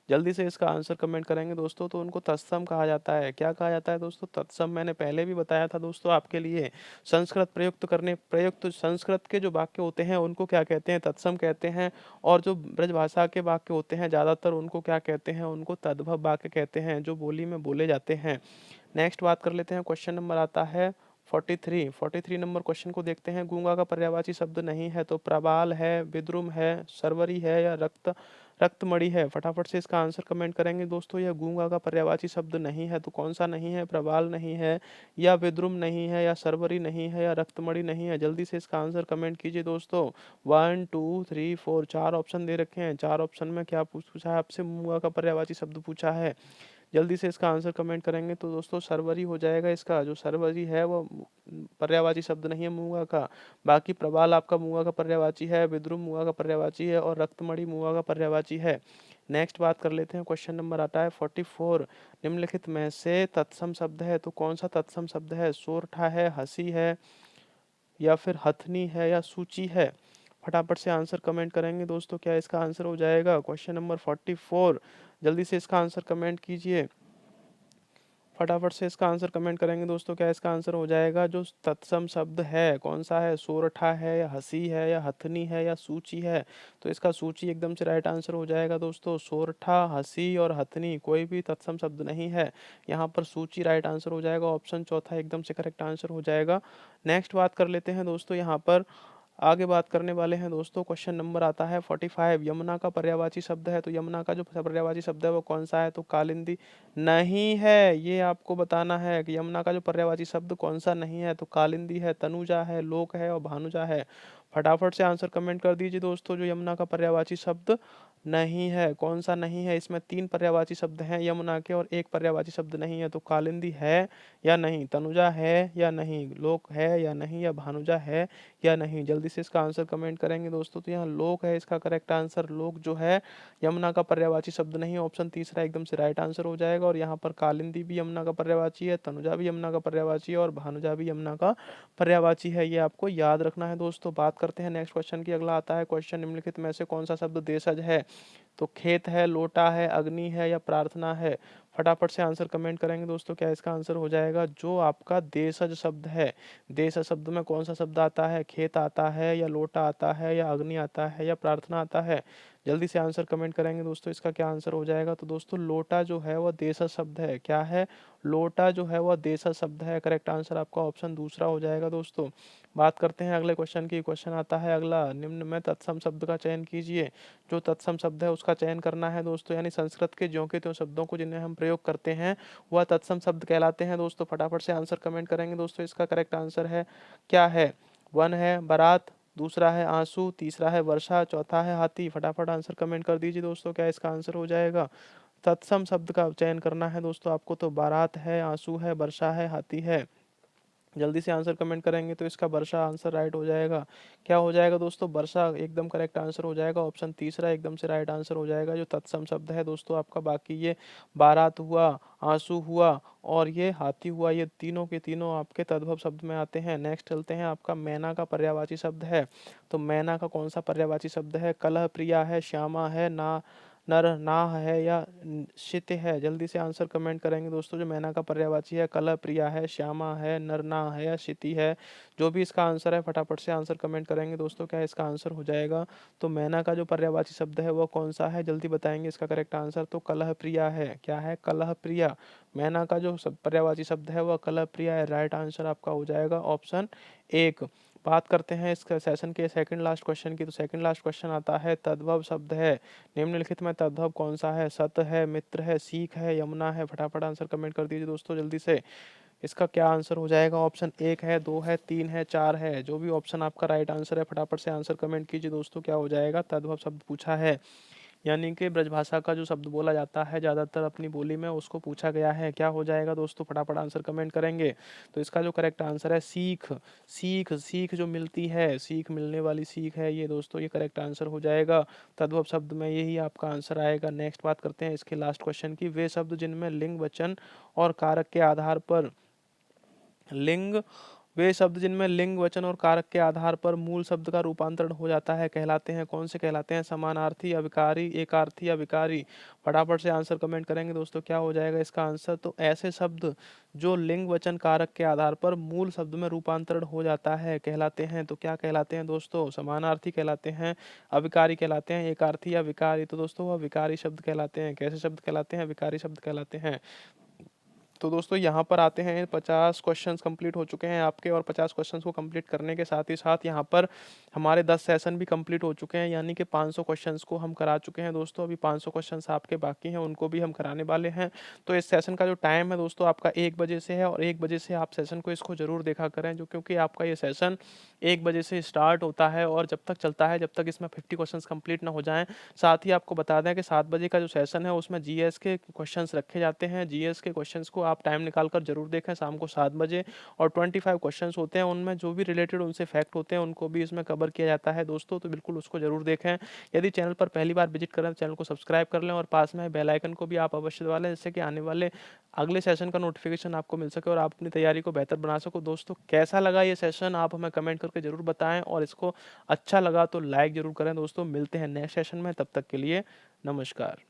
जल्दी से इसका आंसर कमेंट करेंगे दोस्तों। तो उनको तत्सम कहा जाता है। क्या कहा जाता है दोस्तों? तत्सम। मैंने पहले भी बताया था दोस्तों आपके लिए। प्रयुक्त संस्कृत के जो वाक्य होते हैं उनको क्या कहते हैं? तत्सम कहते हैं। और जो ब्रजभाषा के वाक्य होते हैं ज़्यादातर उनको क्या कहते हैं? उनको तद्भव वाक्य कहते हैं, जो बोली में बोले जाते हैं। नेक्स्ट बात कर लेते हैं। क्वेश्चन नंबर आता है 43 नंबर क्वेश्चन को देखते हैं। गूंगा का पर्यायवाची शब्द नहीं है तो प्रबाल है, विद्रुम है, सरवरी है या रक्तमणि है। फटाफट से इसका आंसर कमेंट करेंगे दोस्तों। यह गूंगा का पर्यायवाची शब्द नहीं है तो कौन सा नहीं है? प्रबाल नहीं है या विद्रुम नहीं है या सरवरी नहीं है या रक्तमणि नहीं है। जल्दी से इसका आंसर कमेंट कीजिए दोस्तों। 1 2 3 4 चार ऑप्शन दे रखे हैं। चार ऑप्शन में क्या पूछा है आपसे? गूंगा का पर्यायवाची शब्द पूछा है। जल्दी से इसका आंसर कमेंट करेंगे तो दोस्तों सरवरी हो जाएगा। इसका जो सरवरी है वो पर्यायवाची शब्द नहीं है मूंगा का। बाकी प्रबाल आपका मूंगा का पर्यायवाची है, विद्रुम मूंगा का पर्यायवाची है और रक्तमणि मूंगा का पर्यायवाची है। नेक्स्ट बात कर लेते हैं। क्वेश्चन नंबर आता है 44। निम्नलिखित में से तत्सम शब्द है तो कौन सा तत्सम शब्द है? सोरठा है, हंसी है या फिर हथनी है या सूची है। फटाफट से आंसर कमेंट करेंगे दोस्तों। क्या इसका आंसर हो जाएगा? Question number 44। जल्दी से इसका आंसर कमेंट कीजिए। फटाफट से इसका आंसर कमेंट करेंगे दोस्तों। क्या इसका आंसर हो जाएगा? जो तत्सम शब्द है कौन सा है? सोरठा है या हंसी है या हथनी है या सूची है। तो इसका सूची एकदम से राइट आंसर हो जाएगा दोस्तों। सोरठा, हंसी और हथनी कोई भी तत्सम शब्द नहीं है। यहाँ पर सूची राइट आंसर हो जाएगा। ऑप्शन चौथा एकदम से करेक्ट आंसर हो जाएगा। नेक्स्ट बात कर लेते हैं दोस्तों। यहाँ पर आगे बात करने वाले हैं दोस्तों। क्वेश्चन नंबर आता है 45। यमुना का पर्यायवाची शब्द है तो यमुना का जो पर्यायवाची शब्द है वो कौन सा है? तो कालिंदी नहीं है। ये आपको बताना है कि यमुना का जो पर्यायवाची शब्द कौन सा नहीं है। तो कालिंदी है, तनुजा है, लोक है और भानुजा है। फटाफट से आंसर कमेंट कर दीजिए दोस्तों। जो यमुना का पर्यायवाची शब्द नहीं है, कौन सा नहीं है? इसमें 3 पर्यायवाची शब्द हैं यमुना के और एक पर्यायवाची शब्द नहीं है। तो कालिंदी है या नहीं, तनुजा है या नहीं, लोक है या नहीं या भानुजा है या नहीं। जल्दी से इसका आंसर कमेंट करेंगे दोस्तों। तो यहाँ लोक है इसका करेक्ट आंसर। लोक जो है यमुना का पर्यायवाची शब्द नहीं है। ऑप्शन तीसरा एकदम से राइट आंसर हो जाएगा। और यहाँ पर कालिंदी भी यमुना का पर्यायवाची है, तनुजा भी यमुना का पर्यायवाची है और भानुजा भी यमुना का पर्यायवाची है। ये आपको याद रखना है दोस्तों। बात करते हैं नेक्स्ट क्वेश्चन की। अगला आता है क्वेश्चन। निम्नलिखित में से कौन सा शब्द देशज है? तो खेत है, लोटा है, अग्नि है या प्रार्थना है। फटाफट से आंसर कमेंट करेंगे दोस्तों। क्या इसका आंसर हो जाएगा? जो आपका देशज शब्द है। देशज शब्द में कौन सा शब्द आता है? खेत आता है या लोटा आता है या अग्नि आता है या प्रार्थना आता है। जल्दी से आंसर कमेंट करेंगे दोस्तों। इसका क्या आंसर हो जाएगा? तो दोस्तों लोटा जो है वह देशज शब्द है। क्या है? लोटा जो है वह देशज शब्द है। करेक्ट आंसर आपका ऑप्शन दूसरा हो जाएगा दोस्तों। बात करते हैं अगले क्वेश्चन की। क्वेश्चन आता है अगला। निम्न में तत्सम शब्द का चयन कीजिए। जो तत्सम शब्द है उसका चयन करना है दोस्तों। यानी संस्कृत के ज्यों के त्यों शब्दों को जिन्हें हम प्रयोग करते हैं वह तत्सम शब्द कहलाते हैं दोस्तों। फटाफट से आंसर कमेंट करेंगे दोस्तों। इसका करेक्ट आंसर है क्या है? वन है बारात, दूसरा है आंसू, तीसरा है वर्षा, चौथा है हाथी। फटाफट आंसर कमेंट कर दीजिए दोस्तों। क्या इसका आंसर हो जाएगा? तत्सम शब्द का चयन करना है दोस्तों आपको। तो बारात है, आंसू है, वर्षा है, हाथी है। जल्दी से आंसर कमेंट करेंगे तो इसका वर्षा आंसर राइट हो जाएगा। क्या हो जाएगा दोस्तों? वर्षा एकदम करेक्ट आंसर हो जाएगा। ऑप्शन तीसरा एकदम से राइट आंसर हो जाएगा। जो तत्सम शब्द है दोस्तों आपका, बाकी ये बारात हुआ, आंसू हुआ और ये हाथी हुआ, ये तीनों के तीनों आपके तद्भव शब्द में आते हैं। नेक्स्ट चलते हैं। आपका मैना का पर्यायवाची शब्द है। तो मैना का कौन सा पर्यायवाची शब्द है? कलह प्रिया है, श्यामा है, ना नर नाह है या शित है। जल्दी से आंसर कमेंट करेंगे दोस्तों। जो मैना का पर्यायवाची है, कलह प्रिया है, श्यामा है, नरनाह है या शिति है। जो भी इसका आंसर है फटाफट से आंसर कमेंट करेंगे दोस्तों। क्या इसका आंसर हो जाएगा? तो मैना का जो पर्यायवाची शब्द है वो कौन सा है? जल्दी बताएंगे इसका करेक्ट आंसर। तो कलह प्रिया है। क्या है? कलह प्रिया। मैना का जो पर्यायवाची शब्द है वह कलह प्रिया है। राइट आंसर आपका हो जाएगा ऑप्शन एक। बात करते हैं इस सेशन के सेकंड लास्ट क्वेश्चन की। तो सेकंड लास्ट क्वेश्चन आता है तद्भव शब्द है। निम्नलिखित में तद्भव कौन सा है? सत है, मित्र है, सीख है, यमुना है। फटाफट आंसर कमेंट कर दीजिए दोस्तों जल्दी से। इसका क्या आंसर हो जाएगा? ऑप्शन एक है, दो है, तीन है, चार है। जो भी ऑप्शन आपका राइट आंसर है फटाफट से आंसर कमेंट कीजिए दोस्तों। क्या हो जाएगा? तद्भव शब्द पूछा है। यानी कि ब्रजभाषा का जो शब्द बोला जाता है ज़्यादातर अपनी बोली में, उसको पूछा गया है। क्या हो जाएगा दोस्तों? फटाफट आंसर कमेंट करेंगे। तो इसका जो करेक्ट आंसर है सीख। सीख, सीख जो मिलती है, सीख मिलने वाली सीख है ये दोस्तों, ये करेक्ट आंसर हो जाएगा। तद्भव शब्द में यही आपका आंसर आएगा। नेक्स्ट बात करते हैं इसके लास्ट क्वेश्चन की। वे शब्द जिनमें लिंग, वचन और कारक के आधार पर लिंग वे शब्द जिनमें लिंग, वचन और कारक के आधार पर मूल शब्द का रूपांतरण हो जाता है कहलाते हैं। कौन से कहलाते हैं? समानार्थी, अविकारी, एकार्थी या विकारी। फटाफट से आंसर कमेंट करेंगे दोस्तों। क्या हो जाएगा इसका आंसर? तो ऐसे शब्द जो लिंग, वचन, कारक के आधार पर मूल शब्द में रूपांतरण हो जाता है कहलाते हैं। तो क्या कहलाते हैं दोस्तों? समानार्थी कहलाते हैं, अविकारी कहलाते हैं, एकार्थी या विकारी। तो दोस्तों वह विकारी शब्द कहलाते हैं। कैसे शब्द कहलाते हैं? विकारी शब्द कहलाते हैं। तो दोस्तों यहाँ पर आते हैं 50 क्वेश्चंस कंप्लीट हो चुके हैं आपके, और 50 क्वेश्चंस को कंप्लीट करने के साथ ही साथ यहाँ पर हमारे 10 सेशन भी कंप्लीट हो चुके हैं, यानी कि 500 क्वेश्चंस को हम करा चुके हैं दोस्तों। अभी 500 क्वेश्चंस आपके बाकी हैं, उनको भी हम कराने वाले हैं। तो इस सेशन का जो टाइम है दोस्तों आपका 1 बजे से है, और 1 बजे से आप सेशन को इसको ज़रूर देखा करें, जो क्योंकि आपका ये सेशन 1 बजे से स्टार्ट होता है और जब तक चलता है, जब तक इसमें 50 क्वेश्चंस कंप्लीट ना हो जाएँ। साथ ही आपको बता दें कि 7 बजे का जो सेशन है उसमें जीएस के क्वेश्चंस रखे जाते हैं। जीएस के क्वेश्चंस को आप टाइम निकाल कर ज़रूर देखें शाम को 7 बजे, और 25 क्वेश्चंस होते हैं, उनमें जो भी रिलेटेड उनसे फैक्ट होते हैं उनको भी इसमें कवर किया जाता है दोस्तों, तो बिल्कुल उसको ज़रूर देखें। यदि चैनल पर पहली बार विजिट करें तो चैनल को सब्सक्राइब कर लें, और पास में बेल आइकन को भी आप अवश्य दबा लें, जिससे कि आने वाले अगले सेशन का नोटिफिकेशन आपको मिल सके और आप अपनी तैयारी को बेहतर बना सको। दोस्तों कैसा लगा ये सेशन आप हमें कमेंट करके ज़रूर बताएं, और इसको अच्छा लगा तो लाइक ज़रूर करें दोस्तों। मिलते हैं नेक्स्ट सेशन में, तब तक के लिए नमस्कार।